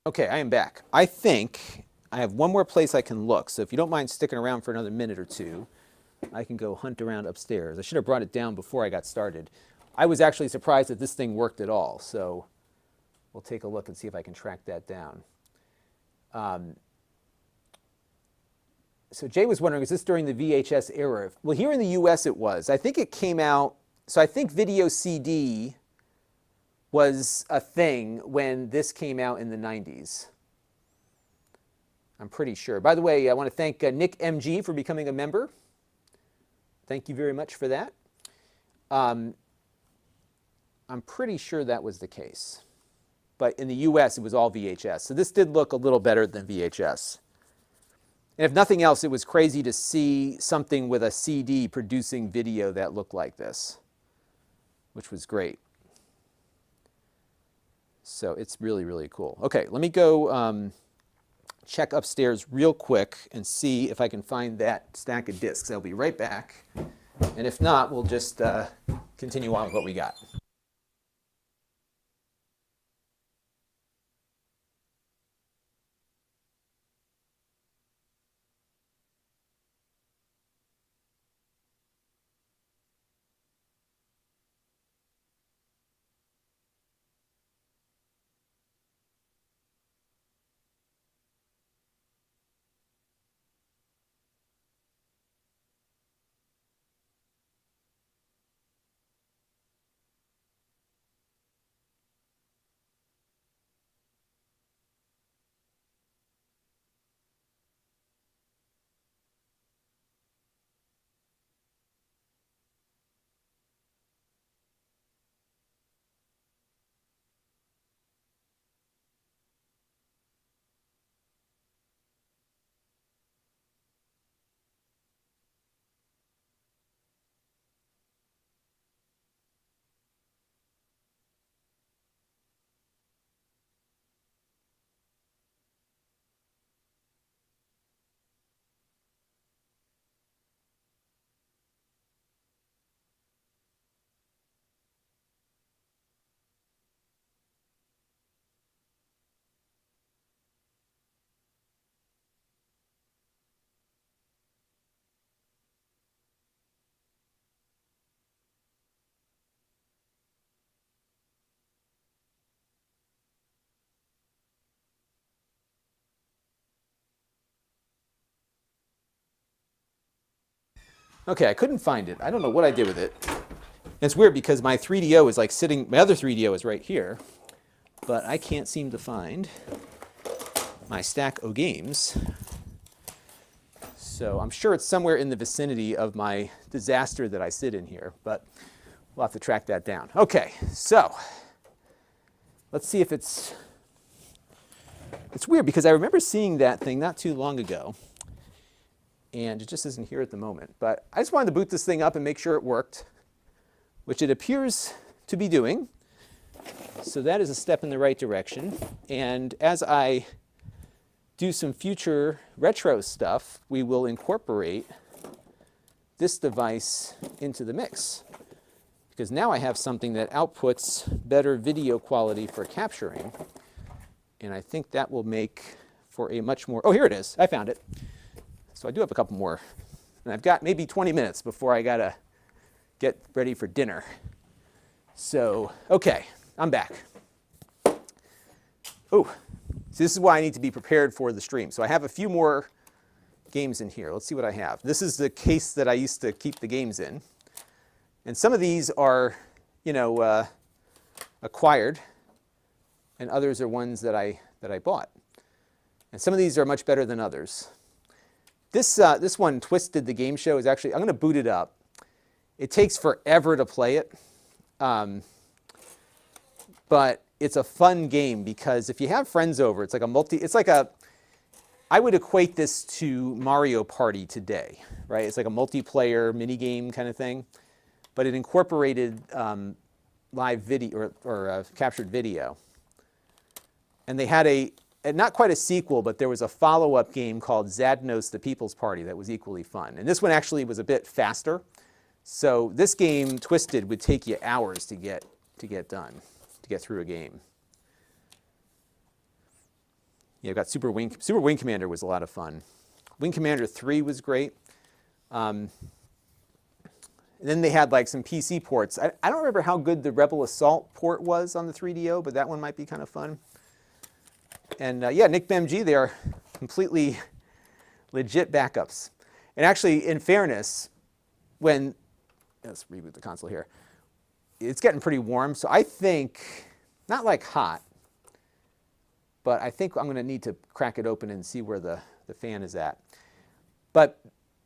Okay, I am back. I think I have one more place I can look, so if you don't mind sticking around for another minute or two, I can go hunt around upstairs. I should have brought it down before I got started. I was actually surprised that this thing worked at all, so we'll take a look and see if I can track that down. So Jay was wondering, is this during the VHS era? Well, here in the US it was. I think it came out, so I think video CD was a thing when this came out in the 90s. I'm pretty sure. By the way, I want to thank Nick MG for becoming a member. Thank you very much for that. I'm pretty sure that was the case. But in the US, it was all VHS. So this did look a little better than VHS. And if nothing else, it was crazy to see something with a CD producing video that looked like this, which was great. So it's really, really cool. Okay, let me go check upstairs real quick and see if I can find that stack of discs. I'll be right back. And if not, we'll just continue on with what we got. Okay, I couldn't find it. I don't know what I did with it. It's weird because my 3DO is like sitting, my other 3DO is right here, but I can't seem to find my stack of games. So I'm sure it's somewhere in the vicinity of my disaster that I sit in here, but we'll have to track that down. Okay, so let's see if it's weird because I remember seeing that thing not too long ago, and it just isn't here at the moment. But I just wanted to boot this thing up and make sure it worked, which it appears to be doing. So that is a step in the right direction. And as I do some future retro stuff, we will incorporate this device into the mix. Because now I have something that outputs better video quality for capturing. And I think that will make for a much more, oh, here it is. I found it. So I do have a couple more. And I've got maybe 20 minutes before I got to get ready for dinner. So, okay, I'm back. Oh, so this is why I need to be prepared for the stream. So I have a few more games in here. Let's see what I have. This is the case that I used to keep the games in. And some of these are, acquired, and others are ones that I bought. And some of these are much better than others. This one, Twisted the Game Show, is actually, I'm going to boot it up. It takes forever to play it, but it's a fun game because if you have friends over, it's like I would equate this to Mario Party today, right? It's like a multiplayer mini game kind of thing, but it incorporated live video or captured video. And they had not quite a sequel, but there was a follow-up game called Zadnos the People's Party that was equally fun. And this one actually was a bit faster. So this game, Twisted, would take you hours to get done, to get through a game. Yeah, I've got Super Wing Commander was a lot of fun. Wing Commander 3 was great. And then they had like some PC ports. I don't remember how good the Rebel Assault port was on the 3DO, but that one might be kind of fun. And yeah, NickBemG, they are completely legit backups. And actually, in fairness, let's reboot the console here. It's getting pretty warm, so I think, not like hot, but I think I'm going to need to crack it open and see where the fan is at. But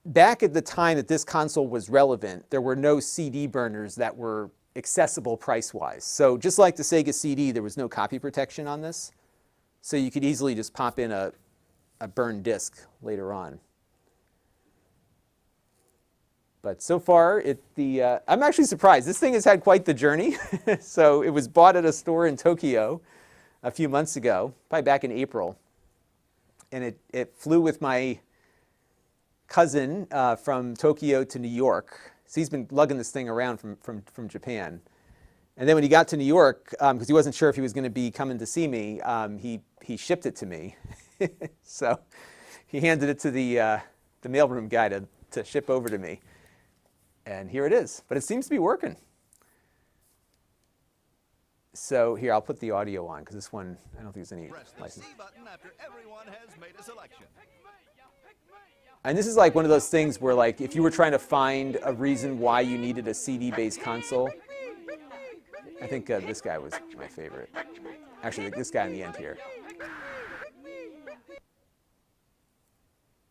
back at the time that this console was relevant, there were no CD burners that were accessible price-wise. So just like the Sega CD, there was no copy protection on this. So you could easily just pop in a burned disc later on. But so far, I'm actually surprised. This thing has had quite the journey. So it was bought at a store in Tokyo a few months ago, probably back in April. And it flew with my cousin from Tokyo to New York. So he's been lugging this thing around from Japan. And then when he got to New York, because he wasn't sure if he was going to be coming to see me, he shipped it to me. So he handed it to the mailroom guy to ship over to me. And here it is. But it seems to be working. So here, I'll put the audio on, because this one, I don't think there's any license. Press the C button after everyone has made a selection. And this is like one of those things where, like, if you were trying to find a reason why you needed a CD-based console, I think this guy was my favorite. Actually, this guy in the end here.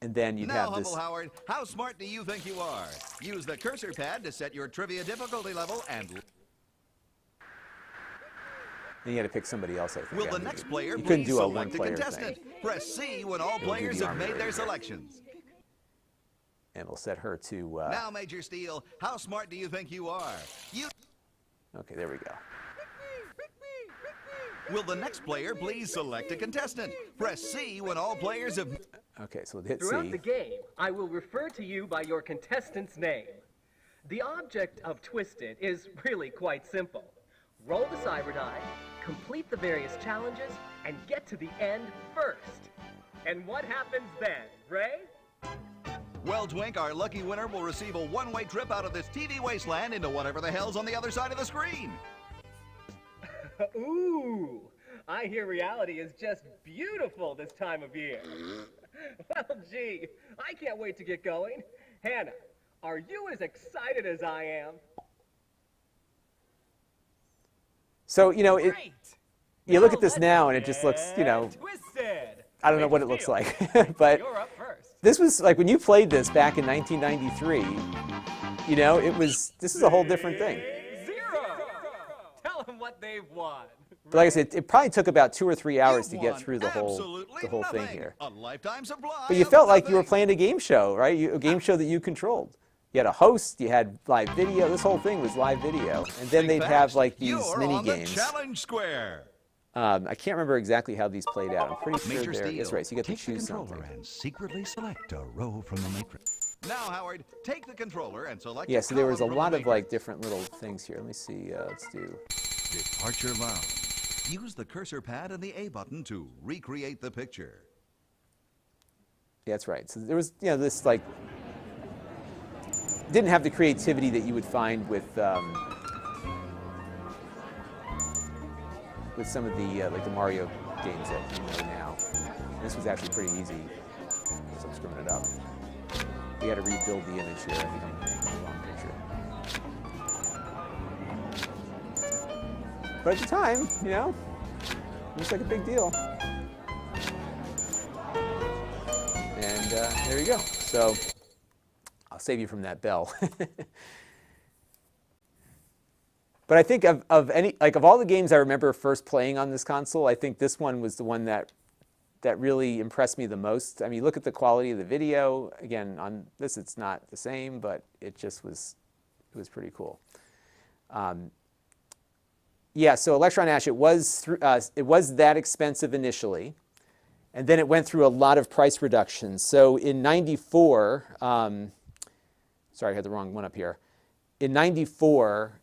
And then you'd have this.
Humble Howard, how smart do you think you are? Use the cursor pad to set your trivia difficulty level and...
Then you had to pick somebody else, I think.
Will the next player
you couldn't
please
do a
select a
one-player
contestant?
thing.
Press C when all players have made their selections.
And we'll set her to...
Now, Major Steele, how smart do you think you are?
Okay, there we go.
Will the next player please select a contestant? Press C when all players have...
Okay, so we'll hit C.
Throughout the game, I will refer to you by your contestant's name. The object of Twisted is really quite simple. Roll the cyber die, complete the various challenges, and get to the end first. And what happens then, Ray?
Well, Twink, our lucky winner will receive a one-way trip out of this TV wasteland into whatever the hell's on the other side of the screen.
Ooh, I hear reality is just beautiful this time of year. Well, gee, I can't wait to get going. Hannah, are you as excited as I am?
So, you know, you look at this now and it just looks, you know,
Twisted.
I don't know what it looks like. But
You're up first.
this was like when you played this back in 1993, you know, this is a whole different thing.
Zero. Tell them what they've won.
But like I said, it probably took about 2 or 3 hours to get through the whole thing here.
A lifetime supply
But you felt like you were playing a game show, right? A game show that you controlled. You had a host, you had live video. This whole thing was live video. And then they'd have like these mini games.
Challenge Square.
I can't remember exactly how these played out. I'm pretty sure
Major
that's right. So you get to
Take the
choose
controller
something.
and secretly select a row from the matrix.
Now, Howard, take the controller and select.
Yeah, so there was a
column from
lot
the
of like
matrix.
different little things here. Let me see. Let's do.
Departure Lounge. Use the cursor pad and the A button to recreate the picture.
Yeah, that's right. So there was, you know, this like didn't have the creativity that you would find with some of the like the Mario games that you know now. This was actually pretty easy. So I'm screwing it up. We had to rebuild the image here. I think I'm in the wrong picture. But at the time, you know, it was like a big deal. And there you go. So I'll save you from that bell. But I think of all the games I remember first playing on this console, I think this one was the one that really impressed me the most. I mean, look at the quality of the video. Again, on this it's not the same, but it was pretty cool. Yeah, so Electron Ash, it was that expensive initially, and then it went through a lot of price reductions. So in '94, sorry, I had the wrong one up here. In '94,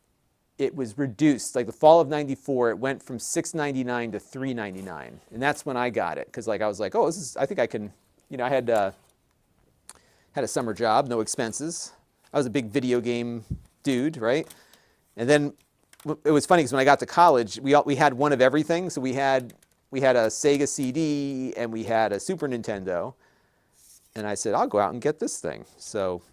it was reduced. Like the fall of '94, it went from $6.99 to $3.99, and that's when I got it because like I was like, oh, I think I can. I had a summer job, no expenses. I was a big video game dude, right? And then it was funny because when I got to college, we had one of everything. So we had a Sega CD and we had a Super Nintendo. And I said, I'll go out and get this thing. So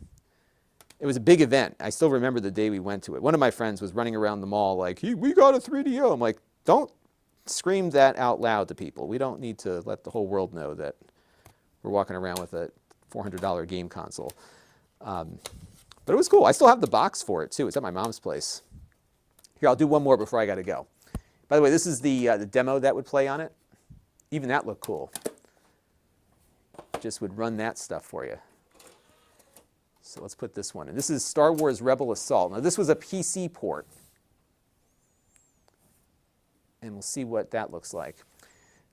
it was a big event. I still remember the day we went to it. One of my friends was running around the mall like, hey, we got a 3DO. I'm like, don't scream that out loud to people. We don't need to let the whole world know that we're walking around with a $400 game console. But it was cool. I still have the box for it, too. It's at my mom's place. Here, I'll do one more before I got to go. By the way, this is the demo that would play on it. Even that looked cool. Just would run that stuff for you. So let's put this one in. This is Star Wars Rebel Assault. Now, this was a PC port. And we'll see what that looks like.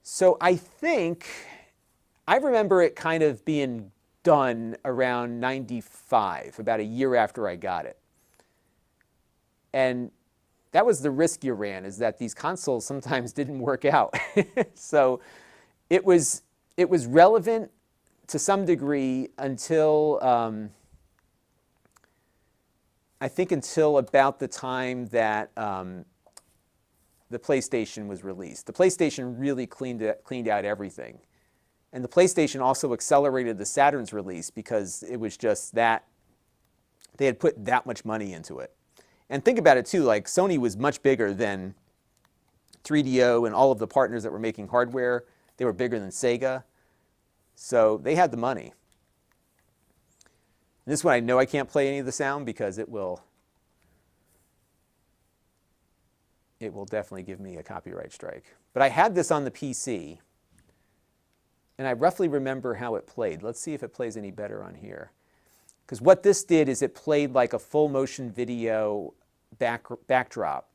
So I remember it kind of being done around '95, about a year after I got it. And that was the risk you ran, is that these consoles sometimes didn't work out. So it was relevant to some degree until, I think until about the time that the PlayStation was released. The PlayStation really cleaned out everything. And the PlayStation also accelerated the Saturn's release because it was just that they had put that much money into it. And think about it too, like Sony was much bigger than 3DO and all of the partners that were making hardware. They were bigger than Sega. So they had the money. And this one I know I can't play any of the sound because it will definitely give me a copyright strike. But I had this on the PC. And I roughly remember how it played. Let's see if it plays any better on here. Because what this did is it played like a full motion video backdrop.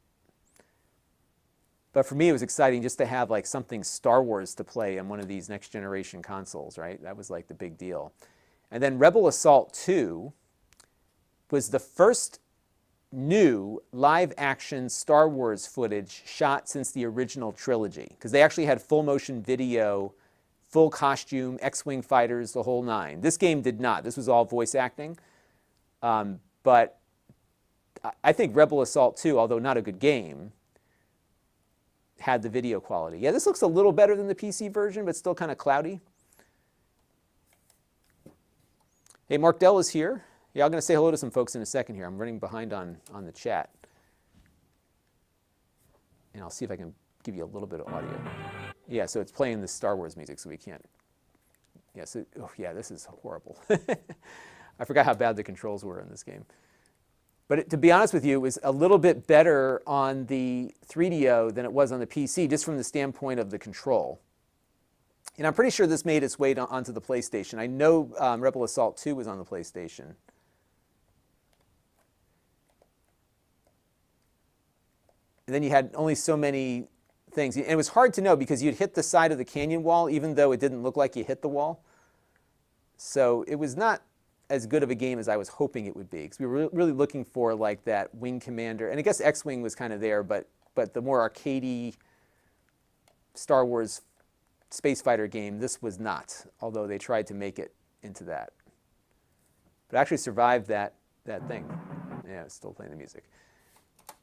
But for me, it was exciting just to have like something Star Wars to play on one of these next generation consoles, right? That was like the big deal. And then Rebel Assault 2 was the first new live action Star Wars footage shot since the original trilogy. Because they actually had full motion video, full costume, X-Wing fighters, the whole nine. This game did not. This was all voice acting. But I think Rebel Assault 2, although not a good game, had the video quality. Yeah, this looks a little better than the PC version, but still kind of cloudy. Hey, Mark Dell is here. Yeah, I'm going to say hello to some folks in a second here. I'm running behind on the chat. And I'll see if I can give you a little bit of audio. Yeah, so it's playing the Star Wars music, so we can't. Yeah, so, oh, yeah, this is horrible. I forgot how bad the controls were in this game. But to be honest with you, it was a little bit better on the 3DO than it was on the PC, just from the standpoint of the control. And I'm pretty sure this made its way onto the PlayStation. I know Rebel Assault 2 was on the PlayStation. And then you had only so many things. And it was hard to know because you'd hit the side of the canyon wall even though it didn't look like you hit the wall. So it was not as good of a game as I was hoping it would be, because we were really looking for like that Wing Commander. And I guess X-Wing was kind of there, but the more arcadey Star Wars space fighter game, this was not, although they tried to make it into that. But it actually survived that thing. Yeah, it's still playing the music.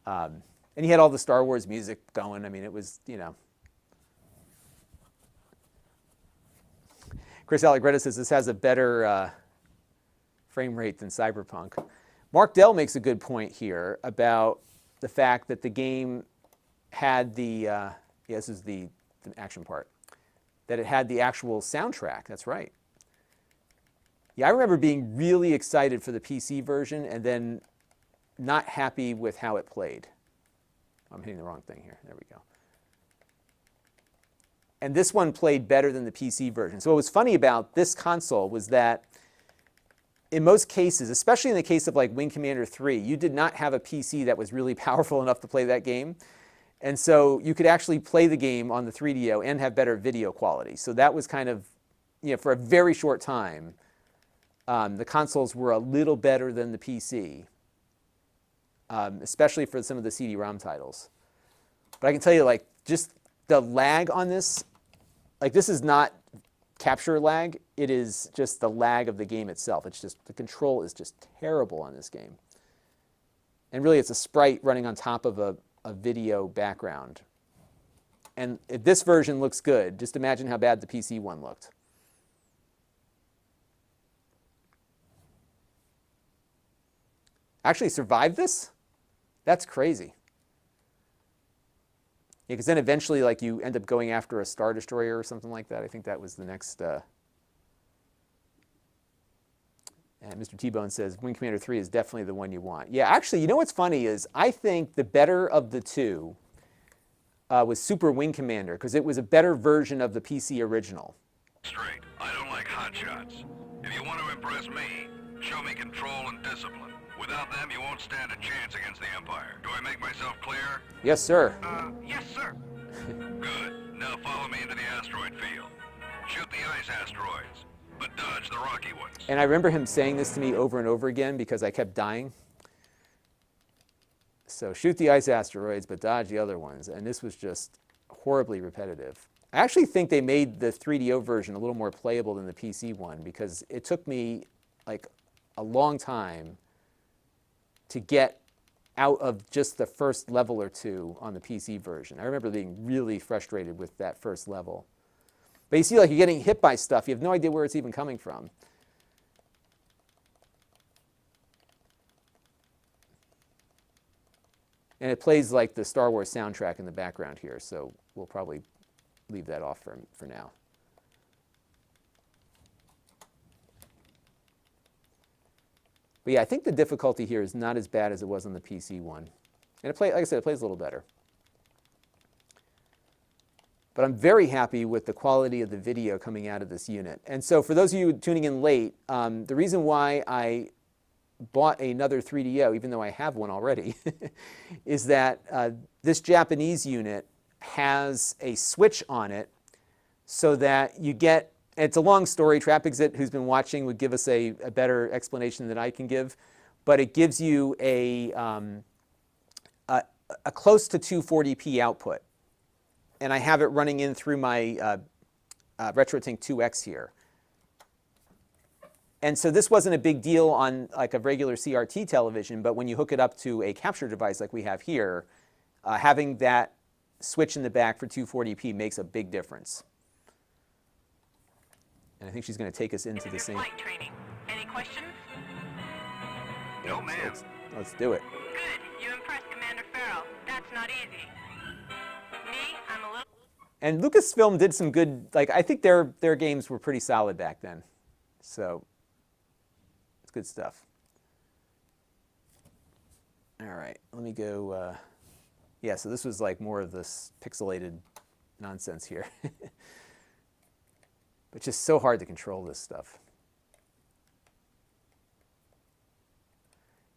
And he had all the Star Wars music going. I mean, it was, you know. Chris Allegretta says this has a better frame rate than Cyberpunk. Mark Dell makes a good point here about the fact that the game had the, yeah, this is the action part, that it had the actual soundtrack. That's right. Yeah, I remember being really excited for the PC version and then not happy with how it played. I'm hitting the wrong thing here. There we go. And this one played better than the PC version. So what was funny about this console was that in most cases, especially in the case of like Wing Commander 3, you did not have a PC that was really powerful enough to play that game. And so you could actually play the game on the 3DO and have better video quality. So that was kind of, you know, for a very short time, the consoles were a little better than the PC. especially for some of the CD-ROM titles. But I can tell you, like, just the lag on this, like, this is not capture lag. It is just the lag of the game itself. It's just, the control is just terrible on this game. And really, it's a sprite running on top of a video background. And if this version looks good, just imagine how bad the PC one looked. Actually survived this? That's crazy. Yeah, because then eventually, like, you end up going after a Star Destroyer or something like that. I think that was the next. And Mr. T-Bone says, Wing Commander 3 is definitely the one you want. Yeah, actually, you know what's funny is I think the better of the two was Super Wing Commander, because it was a better version of the PC original.
Straight. I don't like hotshots. If you want to impress me, show me control and discipline. Without them, you won't stand a chance against the Empire. Do I make myself clear?
Yes, sir.
Yes, sir. Good. Now follow me into the asteroid field. Shoot the ice asteroids, but dodge the rocky ones.
And I remember him saying this to me over and over again because I kept dying. So shoot the ice asteroids, but dodge the other ones. And this was just horribly repetitive. I actually think they made the 3DO version a little more playable than the PC one, because it took me like a long time to get out of just the first level or two on the PC version. I remember being really frustrated with that first level. But you see, like, you're getting hit by stuff. You have no idea where it's even coming from. And it plays like the Star Wars soundtrack in the background here, so we'll probably leave that off for now. But yeah, I think the difficulty here is not as bad as it was on the PC one. And like I said, it plays a little better. But I'm very happy with the quality of the video coming out of this unit. And so for those of you tuning in late, the reason why I bought another 3DO, even though I have one already, is that this Japanese unit has a switch on it so that you get, it's a long story, TrapExit, who's been watching, would give us a better explanation than I can give, but it gives you a close to 240p output. And I have it running in through my RetroTink 2X here. And so this wasn't a big deal on like a regular CRT television, but when you hook it up to a capture device like we have here, having that switch in the back for 240p makes a big difference. And I think she's going to take us into the same.
Flight training. Any questions?
No, ma'am.
Let's do it.
Good. You impressed Commander Farrell. That's not easy. Me, I'm a little...
And Lucasfilm did some good, like, I think their games were pretty solid back then. So it's good stuff. All right, let me go. Yeah, so this was like more of this pixelated nonsense here. But just so hard to control this stuff.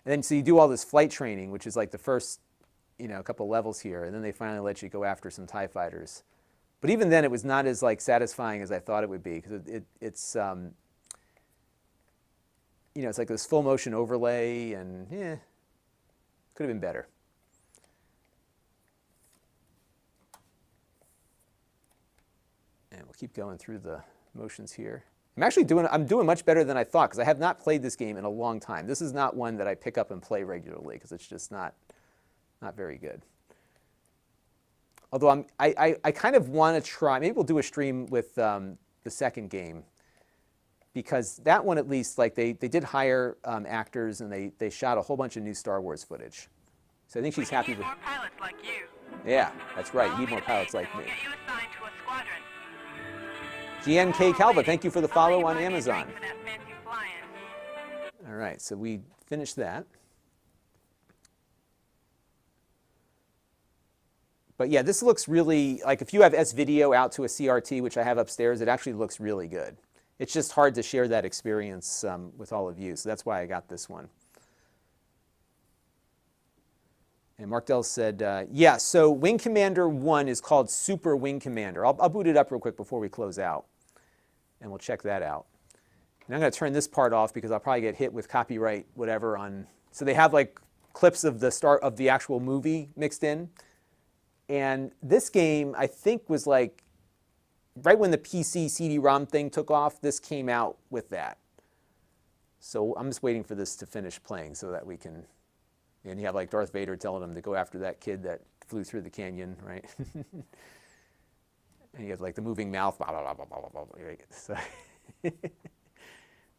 And then so you do all this flight training, which is like the first, couple levels here, and then they finally let you go after some TIE fighters. But even then, it was not as like satisfying as I thought it would be, because it's it's like this full motion overlay, and could have been better. And we'll keep going through the motions here. I'm doing much better than I thought, because I have not played this game in a long time. This is not one that I pick up and play regularly, because it's just not very good. Although I kind of want to try, maybe we'll do a stream with the second game, because that one at least, like they did hire actors, and they shot a whole bunch of new Star Wars footage. So I think she's happy with.
More pilots like you.
Yeah, that's right. You need more pilots like me.
We'll get you assigned to a squadron.
GNK Calva, thank you for the follow on
I'll let you
Amazon.
buy me a drink for that fancy flying.
All right, so we finished that. But yeah, this looks really, like if you have S-Video out to a CRT, which I have upstairs, it actually looks really good. It's just hard to share that experience with all of you, so that's why I got this one. And Mark Dell said, yeah, so Wing Commander 1 is called Super Wing Commander. I'll boot it up real quick before we close out, and we'll check that out. And I'm going to turn this part off because I'll probably get hit with copyright whatever on, so they have like clips of the actual movie mixed in. And this game, I think, was like right when the PC CD-ROM thing took off. This came out with that. So I'm just waiting for this to finish playing so that we can. And you have like Darth Vader telling him to go after that kid that flew through the canyon, right? And you have like the moving mouth, blah, blah, blah, blah, blah, blah, blah. So yeah,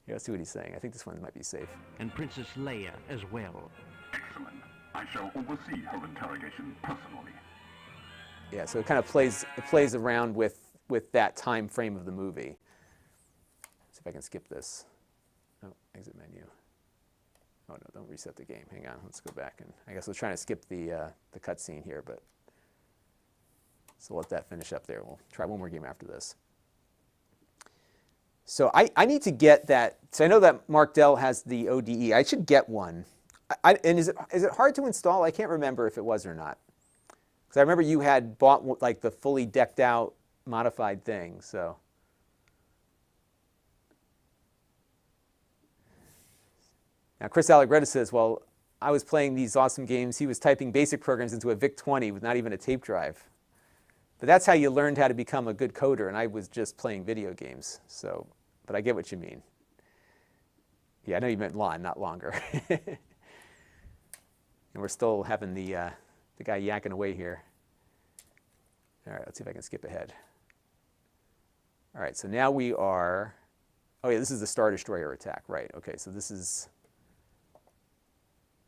let's see what he's saying. I think this one might be safe.
And Princess Leia as well.
Excellent. I shall oversee her interrogation personally.
Yeah, so it kind of plays around with that time frame of the movie. See if I can skip this. Oh, exit menu. Oh no, don't reset the game. Hang on, let's go back and I guess we're trying to skip the cutscene here, but so let that finish up there. We'll try one more game after this. So I need to get that. So I know that Mark Dell has the ODE. I should get one. And is it hard to install? I can't remember if it was or not. Because I remember you had bought like the fully decked out modified thing. So. Now Chris Allegretta says, well, I was playing these awesome games. He was typing basic programs into a VIC-20 with not even a tape drive. But that's how you learned how to become a good coder, and I was just playing video games. So, but I get what you mean. Yeah, I know you meant Lon, not longer. And we're still having the guy yakking away here. All right, let's see if I can skip ahead. All right, so now we are, oh yeah, this is the Star Destroyer attack, right. Okay, so this is,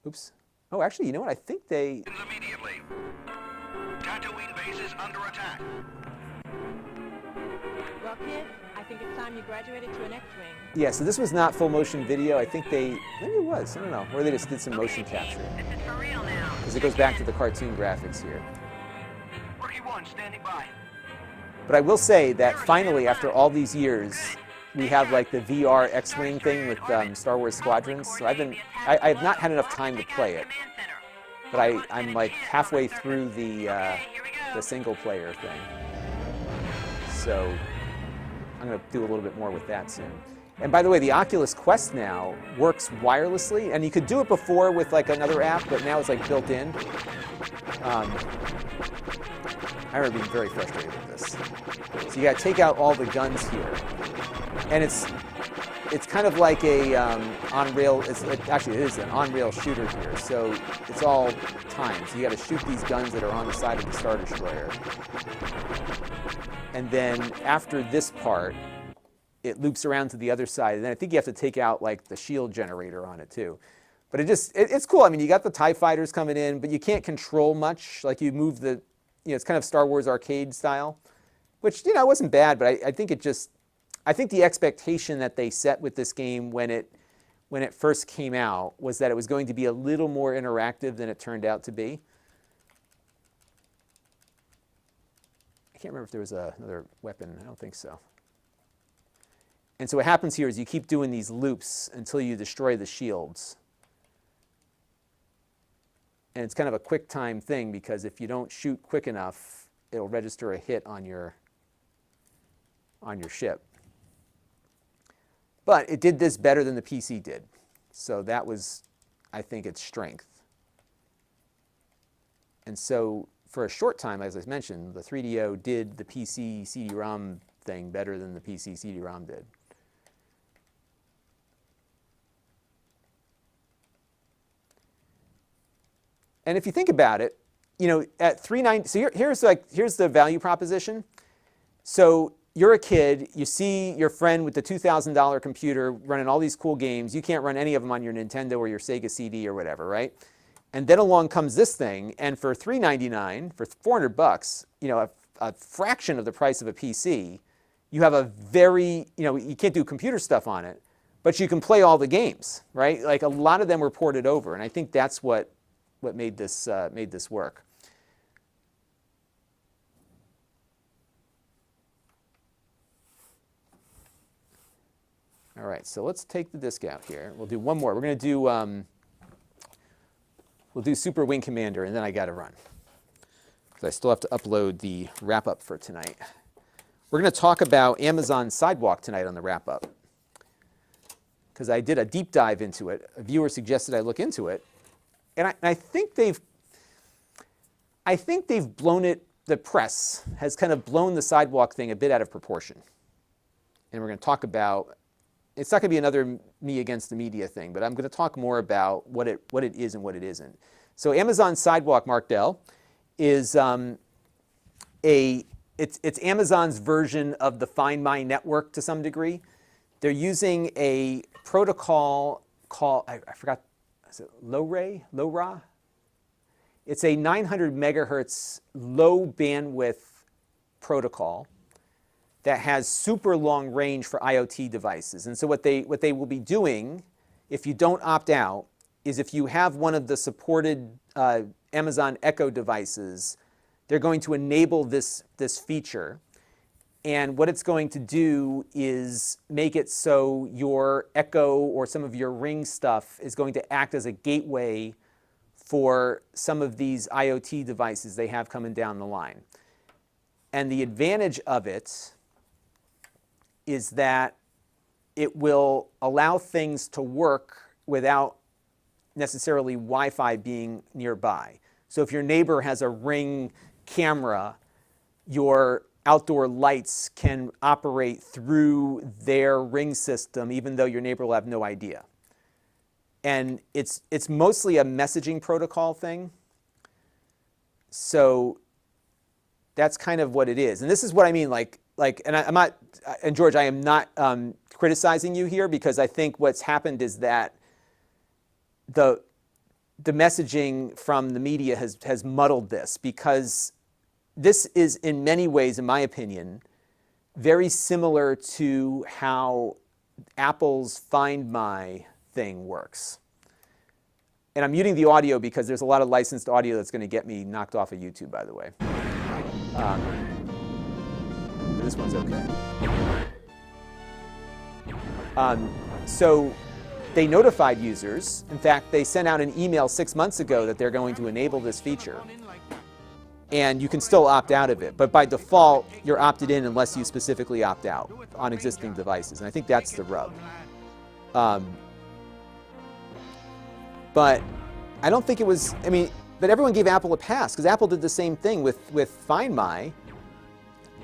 oops. Oh, actually, you know what, I think they...
Immediately. Tatooine base is under attack.
Well, kid, I think it's time you graduated to an X-Wing.
Yeah, so this was not full motion video. I think they, maybe it was, I don't know. Or they just did some motion capture.
This is for real now.
Because it goes back to the cartoon graphics here.
Rookie 1 standing by.
But I will say that finally, after all these years, we have like the VR X-Wing thing with Star Wars Squadrons. So I have not had enough time to play it. But I'm like halfway through the single player thing. So I'm going to do a little bit more with that soon. And by the way, the Oculus Quest now works wirelessly, and you could do it before with like another app, but now it's like built in. I remember being very frustrated with this. So you got to take out all the guns here, and it's kind of like a on-rail. Actually, it is an on-rail shooter here. So it's all timed. So you got to shoot these guns that are on the side of the Star Destroyer, and then after this part, it loops around to the other side, and then I think you have to take out like the shield generator on it too. But it's cool. I mean, you got the TIE fighters coming in, but you can't control much. Like you move the, it's kind of Star Wars arcade style, which it wasn't bad, but I think I think the expectation that they set with this game when it first came out was that it was going to be a little more interactive than it turned out to be. I can't remember if there was another weapon. I don't think so. And so what happens here is you keep doing these loops until you destroy the shields. And it's kind of a quick time thing because if you don't shoot quick enough, it'll register a hit on your ship. But it did this better than the PC did. So that was, I think, its strength. And so for a short time, as I mentioned, the 3DO did the PC CD-ROM thing better than the PC CD-ROM did. And if you think about it, at $390, so here's the value proposition. So you're a kid, you see your friend with the $2,000 computer running all these cool games. You can't run any of them on your Nintendo or your Sega CD or whatever, right? And then along comes this thing, and for $399, for $400, a fraction of the price of a PC, you have a very, you can't do computer stuff on it, but you can play all the games, right? Like a lot of them were ported over, and I think that's what made this work. All right, so let's take the disc out here. We'll do one more. We're going to do we'll do Super Wing Commander, and then I got to run because I still have to upload the wrap-up for tonight. We're going to talk about Amazon Sidewalk tonight on the wrap-up because I did a deep dive into it. A viewer suggested I look into it, and I think they've blown it. The press has kind of blown the sidewalk thing a bit out of proportion. And we're going to talk about, it's not going to be another me against the media thing, but I'm going to talk more about what it is and what it isn't. So Amazon Sidewalk, Mark Dell, is it's Amazon's version of the Find My network to some degree. They're using a protocol called, I forgot, is it LoRa? It's a 900 megahertz low bandwidth protocol that has super long range for IoT devices. And so what they will be doing, if you don't opt out, is if you have one of the supported Amazon Echo devices, they're going to enable this feature. And what it's going to do is make it so your Echo or some of your Ring stuff is going to act as a gateway for some of these IoT devices they have coming down the line. And the advantage of it is that it will allow things to work without necessarily Wi-Fi being nearby. So if your neighbor has a Ring camera, your outdoor lights can operate through their Ring system even though your neighbor will have no idea. And it's mostly a messaging protocol thing. So that's kind of what it is. And this is what I mean, and I'm not, and George, I am not criticizing you here, because I think what's happened is that the messaging from the media has muddled this, because this is in many ways, in my opinion, very similar to how Apple's Find My thing works. And I'm muting the audio because there's a lot of licensed audio that's going to get me knocked off of YouTube, by the way. This one's okay. So they notified users. In fact, they sent out an email 6 months ago that they're going to enable this feature. And you can still opt out of it. But by default, you're opted in unless you specifically opt out on existing devices. And I think that's the rub. But I don't think it was, but everyone gave Apple a pass, because Apple did the same thing with Find My.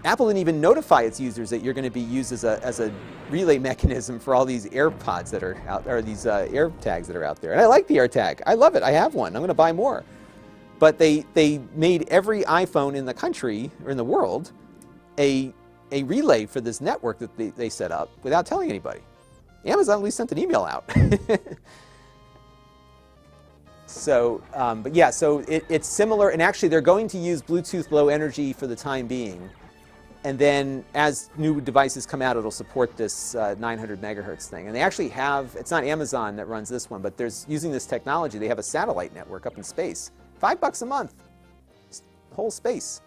Apple didn't even notify its users that you're going to be used as a relay mechanism for all these AirPods that are out, or these AirTags that are out there. And I like the AirTag. I love it. I have one. I'm going to buy more. But they made every iPhone in the country, or in the world, a relay for this network that they set up without telling anybody. Amazon at least sent an email out. So, but yeah, so it's similar, and actually they're going to use Bluetooth Low Energy for the time being. And then as new devices come out, it'll support this 900 megahertz thing. And they actually have, it's not Amazon that runs this one, but there's using this technology, they have a satellite network up in space. $5 a month, whole space.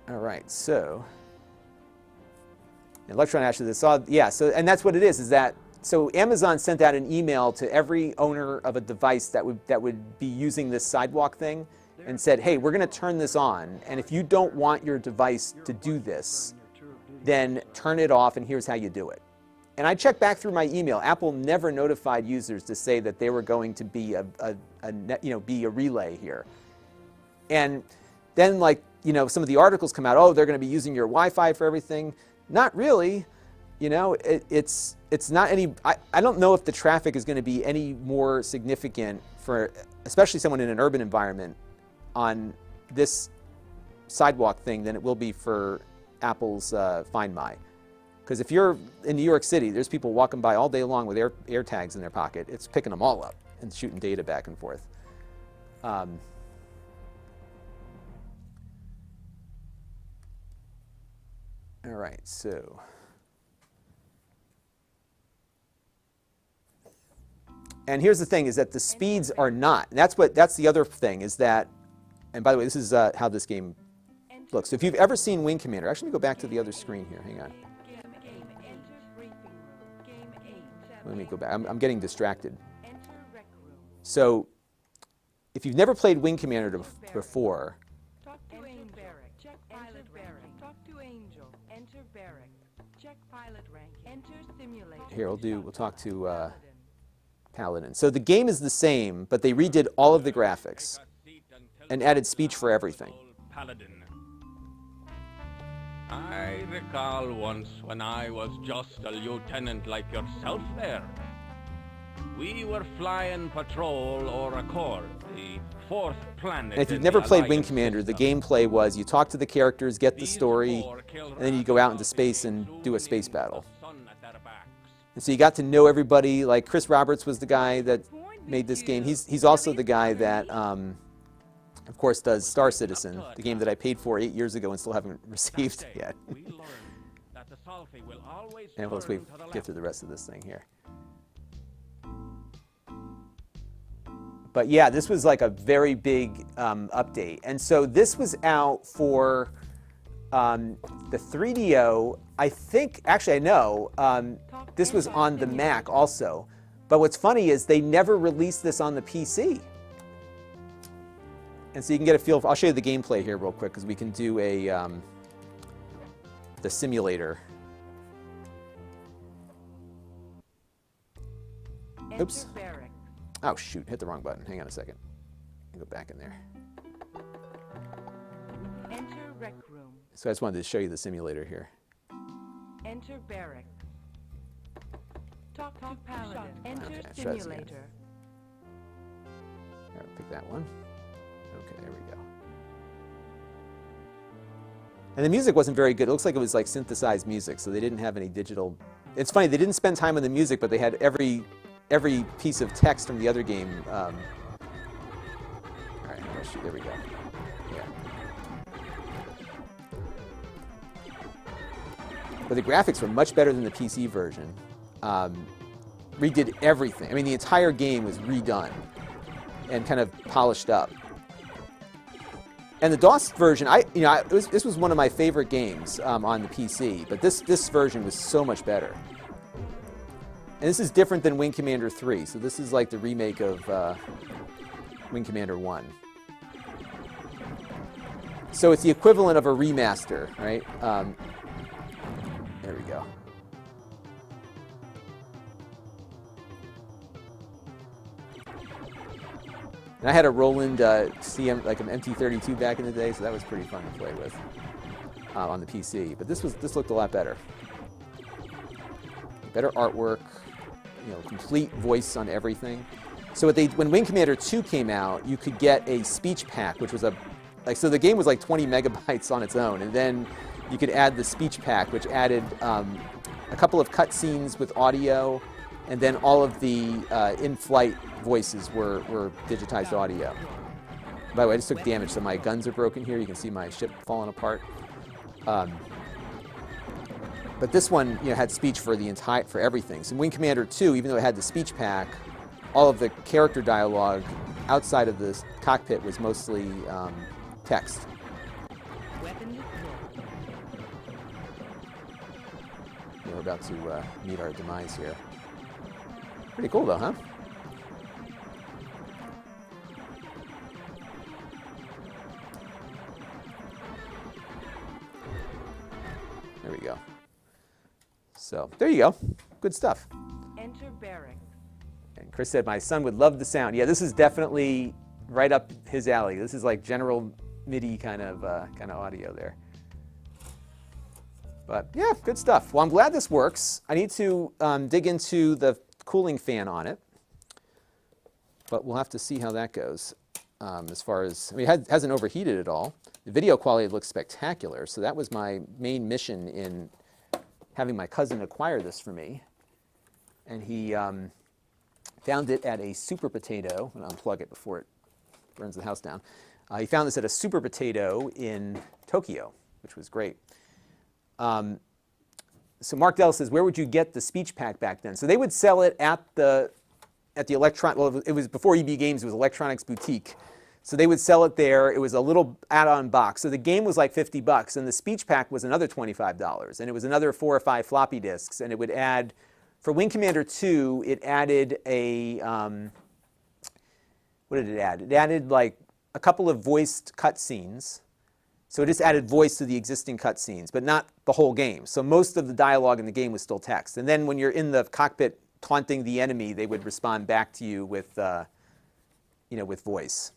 All right, so Electron actually saw, yeah, so, and that's what it is that, so Amazon sent out an email to every owner of a device that would be using this sidewalk thing and said, hey, we're going to turn this on, and if you don't want your device to do this, then turn it off, and here's how you do it. And I checked back through my email. Apple never notified users to say that they were going to be be a relay here. And then, some of the articles come out, oh, they're going to be using your Wi-Fi for everything. Not really. It's not any, I don't know if the traffic is going to be any more significant for, especially someone in an urban environment, on this sidewalk thing than it will be for Apple's Find My. Because if you're in New York City, there's people walking by all day long with AirTags in their pocket. It's picking them all up and shooting data back and forth. All right, so. And here's the thing, is that the speeds are not. And that's the other thing, is that, and by the way, this is how this game looks. So if you've ever seen Wing Commander, actually let me go back to the other screen here, hang on. Let me go back, I'm getting distracted. So if you've never played Wing Commander before,
Check pilot rank. Enter simulator.
Here, we'll talk to Paladin. So the game is the same, but they redid all of the graphics and added speech for everything.
Paladin. I recall once when I was just a lieutenant like yourself there. We were flying patrol or Accord, the fourth planet.
And if you've never played Wing Commander, the gameplay was you talk to the characters, get the story, and then you go out into space and do a space battle. And so you got to know everybody. Like Chris Roberts was the guy that made this game. He's also the guy that, of course, does Star Citizen, the game that I paid for 8 years ago and still haven't received yet. And let's get through the rest of this thing here. But yeah, this was like a very big update. And so this was out for the 3DO. I think, actually I know, this was on the Mac also. But what's funny is they never released this on the PC. And so you can get a feel, I'll show you the gameplay here real quick because we can do the simulator. Oops. Oh shoot, hit the wrong button. Hang on a second. Go back in there.
Enter rec room.
So I just wanted to show you the simulator here.
Enter barrack. Talk to Paladin. Enter
Okay, let's try this again.
simulator.
All right, pick that one. Okay, there we go. And the music wasn't very good. It looks like it was like synthesized music, so they didn't have any digital. It's funny, they didn't spend time on the music, but they had every piece of text from the other game. All right, there we go. Yeah. But the graphics were much better than the PC version. Redid everything. I mean, the entire game was redone and kind of polished up. And the DOS version, this was one of my favorite games on the PC, but this version was so much better. And this is different than Wing Commander 3, so this is like the remake of Wing Commander 1. So it's the equivalent of a remaster, right? There we go. And I had a Roland CM, like an MT32 back in the day, so that was pretty fun to play with on the PC. But this looked a lot better. Better artwork, complete voice on everything. So when Wing Commander 2 came out, you could get a speech pack, which was so the game was like 20 megabytes on its own, and then you could add the speech pack, which added a couple of cutscenes with audio, and then all of the in-flight voices were digitized audio. By the way, I just took damage, so my guns are broken here. You can see my ship falling apart. But this one, had speech for everything. So in Wing Commander 2, even though it had the speech pack, all of the character dialogue outside of the cockpit was mostly text. We're about to meet our demise here. Pretty cool, though, huh? There we go. So there you go. Good stuff.
Enter barrack.
And Chris said, my son would love the sound. Yeah, this is definitely right up his alley. This is like general MIDI kind of audio there. But yeah, good stuff. Well, I'm glad this works. I need to dig into the cooling fan on it. But we'll have to see how that goes. As far as, it hasn't overheated at all. The video quality looks spectacular. So that was my main mission in having my cousin acquire this for me. And he found it at a Super Potato. I'm going to unplug it before it burns the house down. He found this at a Super Potato in Tokyo, which was great. So Mark Dell says, where would you get the speech pack back then? So they would sell it at the well, it was before EB Games, it was Electronics Boutique. So they would sell it there. It was a little add-on box. So the game was like $50, and the speech pack was another $25. And it was another 4 or 5 floppy disks. And it would add, for Wing Commander 2, it added a, what did it add? It added like a couple of voiced cutscenes. So it just added voice to the existing cutscenes, but not the whole game. So most of the dialogue in the game was still text. And then when you're in the cockpit taunting the enemy, they would respond back to you with, with voice.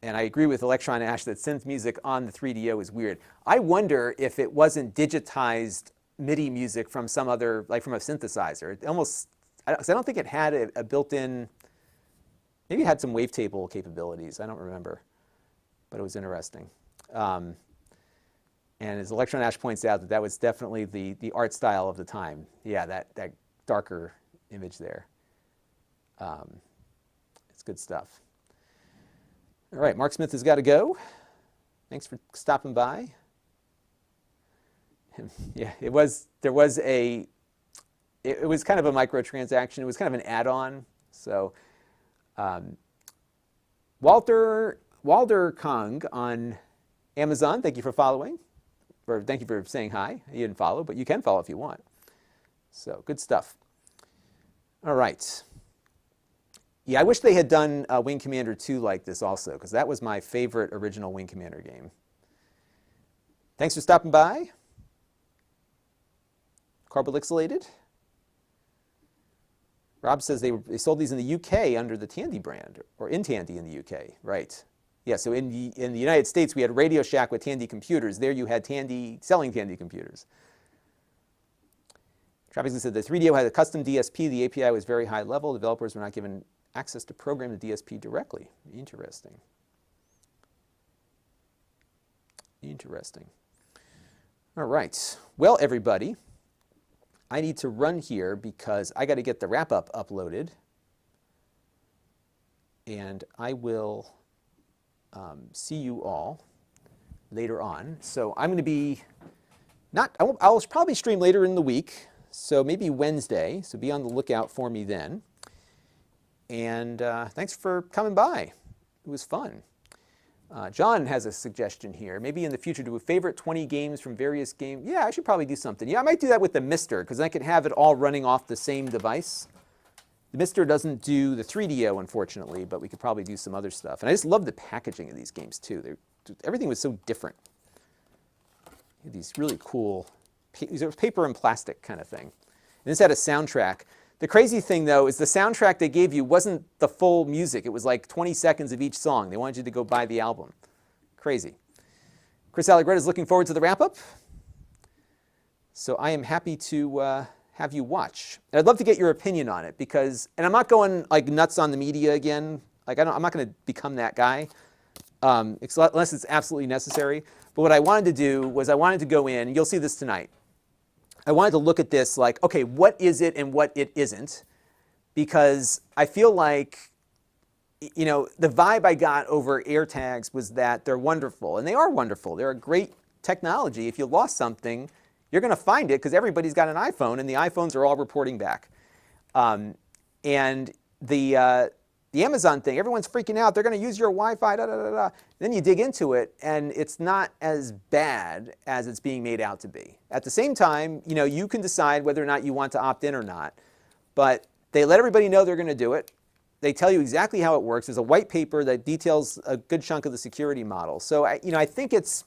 And I agree with Electron Ash that synth music on the 3DO is weird. I wonder if it wasn't digitized MIDI music from some other, like from a synthesizer. It almost, because I don't think it had a built-in, maybe it had some wavetable capabilities. I don't remember, but it was interesting. And as Electron Ash points out, that was definitely the art style of the time. Yeah, that darker image there. It's good stuff. All right, Mark Smith has got to go. Thanks for stopping by. Yeah, it was kind of a microtransaction. It was kind of an add-on. So Walter Kong on Amazon, thank you for following. Or thank you for saying hi. You didn't follow, but you can follow if you want. So good stuff. All right. Yeah, I wish they had done Wing Commander 2 like this also, because that was my favorite original Wing Commander game. Thanks for stopping by. Carbolixylated. Rob says they sold these in the UK under the Tandy brand, or in Tandy in the UK, right? Yeah, so in the United States, we had Radio Shack with Tandy computers. There you had Tandy selling Tandy computers. Travis said the 3DO had a custom DSP. The API was very high level. Developers were not given access to program the DSP directly. Interesting. Interesting. All right. Well, everybody, I need to run here because I got to get the wrap-up uploaded. And I will see you all later on. So I'm going to be I'll probably stream later in the week. So maybe Wednesday. So be on the lookout for me then. And thanks for coming by. It was fun. John has a suggestion here. Maybe in the future do a favorite 20 games from various games. Yeah, I should probably do something. Yeah, I might do that with the Mister, because I could have it all running off the same device. The Mister doesn't do the 3DO, unfortunately, but we could probably do some other stuff. And I just love the packaging of these games, too. Everything was so different. These really cool, these are paper and plastic kind of thing. And this had a soundtrack. The crazy thing, though, is the soundtrack they gave you wasn't the full music. It was like 20 seconds of each song. They wanted you to go buy the album. Crazy. Chris Allegretta is looking forward to the wrap-up. So I am happy to have you watch. And I'd love to get your opinion on it because, and I'm not going like nuts on the media again. Like I'm not going to become that guy unless it's absolutely necessary. But what I wanted to do was I wanted to go in, and you'll see this tonight. I wanted to look at this like, okay, what is it and what it isn't? Because I feel like, you know, the vibe I got over AirTags was that they're wonderful. And they are wonderful. They're a great technology. If you lost something, you're going to find it because everybody's got an iPhone, and the iPhones are all reporting back. And the Amazon thing, everyone's freaking out. They're going to use your Wi-Fi, da, da, da, da. Then you dig into it, and it's not as bad as it's being made out to be. At the same time, you know, you can decide whether or not you want to opt in or not. But they let everybody know they're going to do it. They tell you exactly how it works. There's a white paper that details a good chunk of the security model. So, I think it's,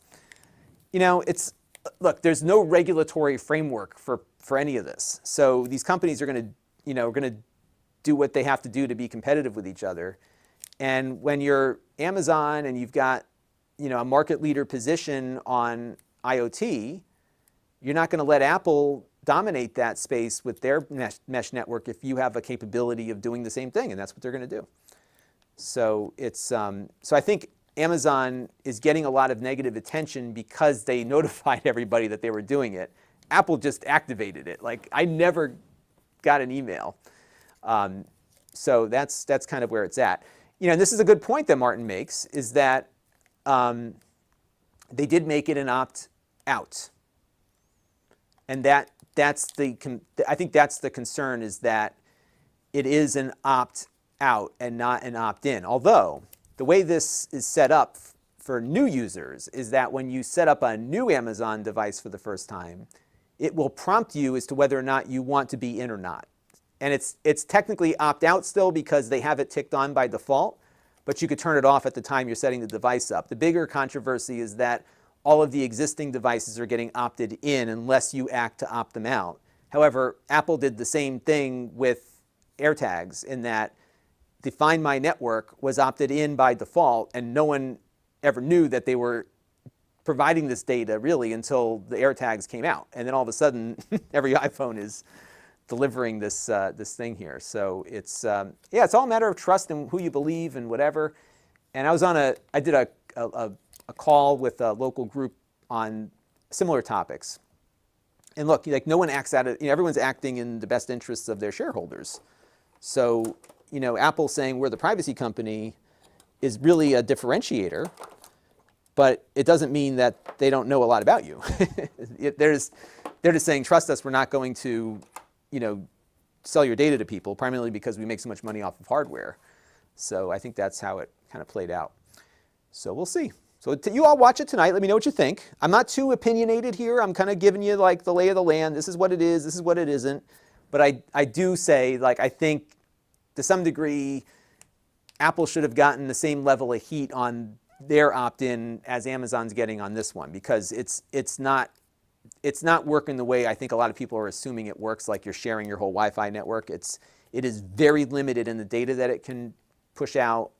look, there's no regulatory framework for any of this. So these companies are going to, do what they have to do to be competitive with each other. And when you're Amazon and you've got, a market leader position on IoT, you're not going to let Apple dominate that space with their mesh network if you have a capability of doing the same thing, and that's what they're going to do. So it's so I think Amazon is getting a lot of negative attention because they notified everybody that they were doing it. Apple just activated it. Like I never got an email. So that's kind of where it's at. And this is a good point that Martin makes, is that they did make it an opt-out. And I think that's the concern, is that it is an opt-out and not an opt-in. Although, the way this is set up for new users is that when you set up a new Amazon device for the first time, it will prompt you as to whether or not you want to be in or not. And it's technically opt-out still because they have it ticked on by default, but you could turn it off at the time you're setting the device up. The bigger controversy is that all of the existing devices are getting opted in unless you act to opt them out. However, Apple did the same thing with AirTags in that the Find My network was opted in by default, and no one ever knew that they were providing this data really until the AirTags came out. And then all of a sudden, every iPhone is delivering this, this thing here. So it's, yeah, it's all a matter of trust and who you believe and whatever. And I did a call with a local group on similar topics. And look, like no one acts out of, everyone's acting in the best interests of their shareholders. So, Apple saying we're the privacy company is really a differentiator, but it doesn't mean that they don't know a lot about you. They're just saying, trust us, we're not going to, sell your data to people, primarily because we make so much money off of hardware. So I think that's how it kind of played out. So we'll see. So you all watch it tonight. Let me know what you think. I'm not too opinionated here. I'm kind of giving you like the lay of the land. This is what it is. This is what it isn't. But I do say, like, I think to some degree, Apple should have gotten the same level of heat on their opt-in as Amazon's getting on this one, because it's not working the way I think a lot of people are assuming it works, like you're sharing your whole Wi-Fi network. It is very limited in the data that it can push out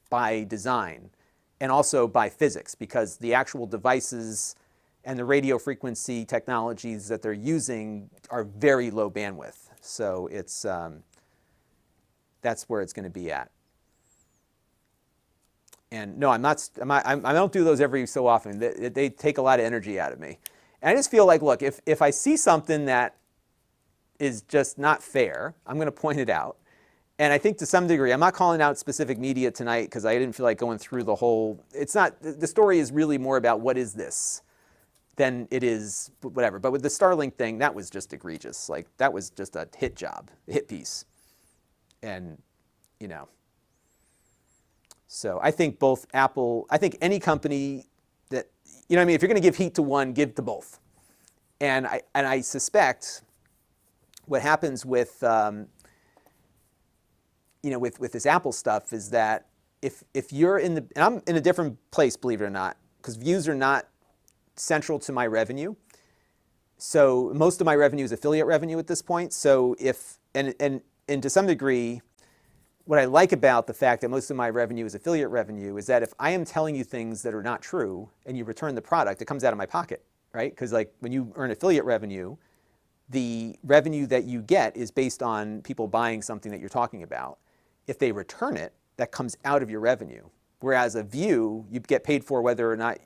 by design and also by physics, because the actual devices and the radio frequency technologies that they're using are very low bandwidth. So it's that's where it's going to be at. And no, I don't do those every so often. They take a lot of energy out of me. And I just feel like, look, if I see something that is just not fair, I'm going to point it out. And I think to some degree, I'm not calling out specific media tonight because I didn't feel like going through the whole, it's not, the story is really more about what is this than it is whatever. But with the Starlink thing, that was just egregious. Like, that was just a hit job, a hit piece. And, so I think both Apple, I think any company that, what I mean, if you're going to give heat to one, give to both. And I suspect what happens with, with this Apple stuff is that if you're in the, and I'm in a different place, believe it or not, because views are not central to my revenue. So most of my revenue is affiliate revenue at this point. So if, and to some degree, what I like about the fact that most of my revenue is affiliate revenue is that if I am telling you things that are not true and you return the product, it comes out of my pocket, right? Because like when you earn affiliate revenue, the revenue that you get is based on people buying something that you're talking about. If they return it, that comes out of your revenue. Whereas a view, you get paid for whether or not,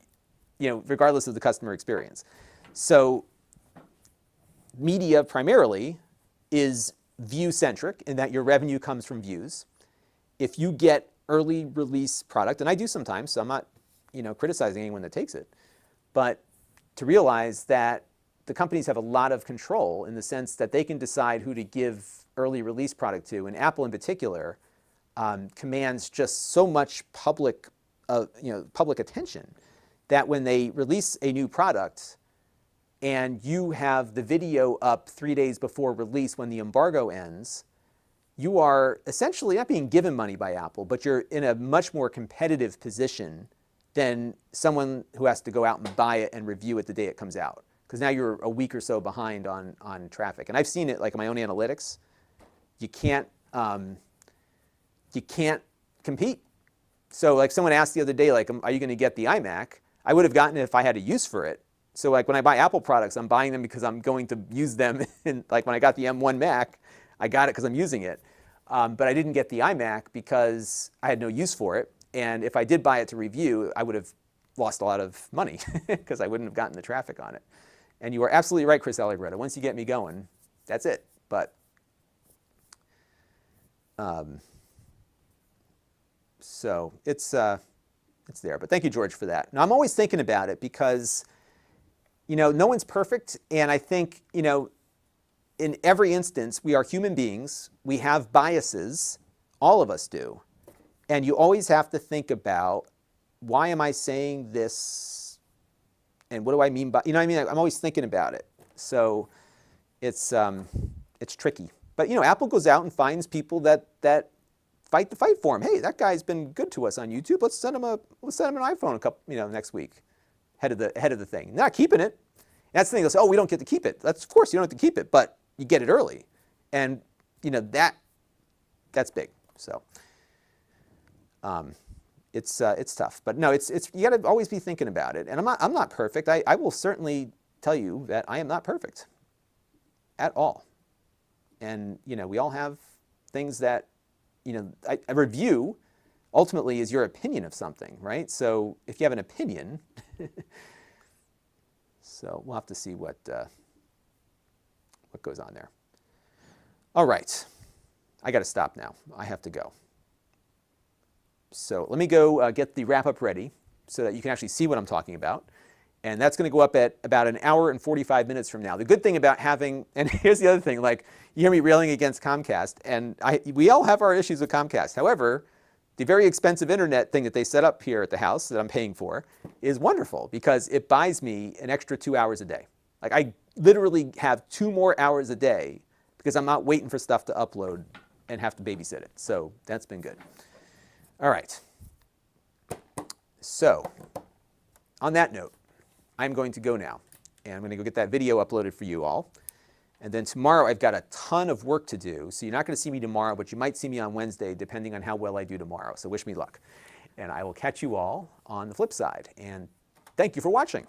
regardless of the customer experience. So media primarily is view-centric in that your revenue comes from views. If you get early release product, and I do sometimes, so I'm not, criticizing anyone that takes it, but to realize that the companies have a lot of control in the sense that they can decide who to give early release product to, and Apple in particular commands just so much public attention that when they release a new product and you have the video up 3 days before release when the embargo ends, you are essentially not being given money by Apple, but you're in a much more competitive position than someone who has to go out and buy it and review it the day it comes out. Because now you're a week or so behind on traffic. And I've seen it like in my own analytics. You can't compete. So like someone asked the other day, like, are you going to get the iMac? I would have gotten it if I had a use for it. So like when I buy Apple products, I'm buying them because I'm going to use them. And like when I got the M1 Mac, I got it because I'm using it. But I didn't get the iMac because I had no use for it. And if I did buy it to review, I would have lost a lot of money because I wouldn't have gotten the traffic on it. And you are absolutely right, Chris Allegretta. Once you get me going, that's it. But so it's there. But thank you, George, for that. Now I'm always thinking about it because no one's perfect, and I think in every instance we are human beings. We have biases. All of us do, and you always have to think about why am I saying this. And what do I mean by, I'm always thinking about it. So it's tricky. But, Apple goes out and finds people that fight the fight for him. Hey, that guy's been good to us on YouTube. Let's send him an iPhone next week, ahead of the thing. They're not keeping it. That's the thing. They'll say, oh, we don't get to keep it. Of course you don't have to keep it, but you get it early, and that's big. So it's tough, but no, you got to always be thinking about it. And I'm not perfect. I will certainly tell you that I am not perfect at all. And we all have things that a review ultimately is your opinion of something, right? So if you have an opinion, so we'll have to see what goes on there. All right, I got to stop now. I have to go. So let me go get the wrap-up ready so that you can actually see what I'm talking about. And that's going to go up at about an hour and 45 minutes from now. The good thing about having, and here's the other thing, like you hear me railing against Comcast, and we all have our issues with Comcast. However, the very expensive internet thing that they set up here at the house that I'm paying for is wonderful because it buys me an extra 2 hours a day. Like I literally have 2 more hours a day because I'm not waiting for stuff to upload and have to babysit it. So that's been good. All right. So on that note, I'm going to go now, and I'm going to go get that video uploaded for you all. And then tomorrow I've got a ton of work to do, so you're not going to see me tomorrow, but you might see me on Wednesday, depending on how well I do tomorrow. So wish me luck. And I will catch you all on the flip side. And thank you for watching.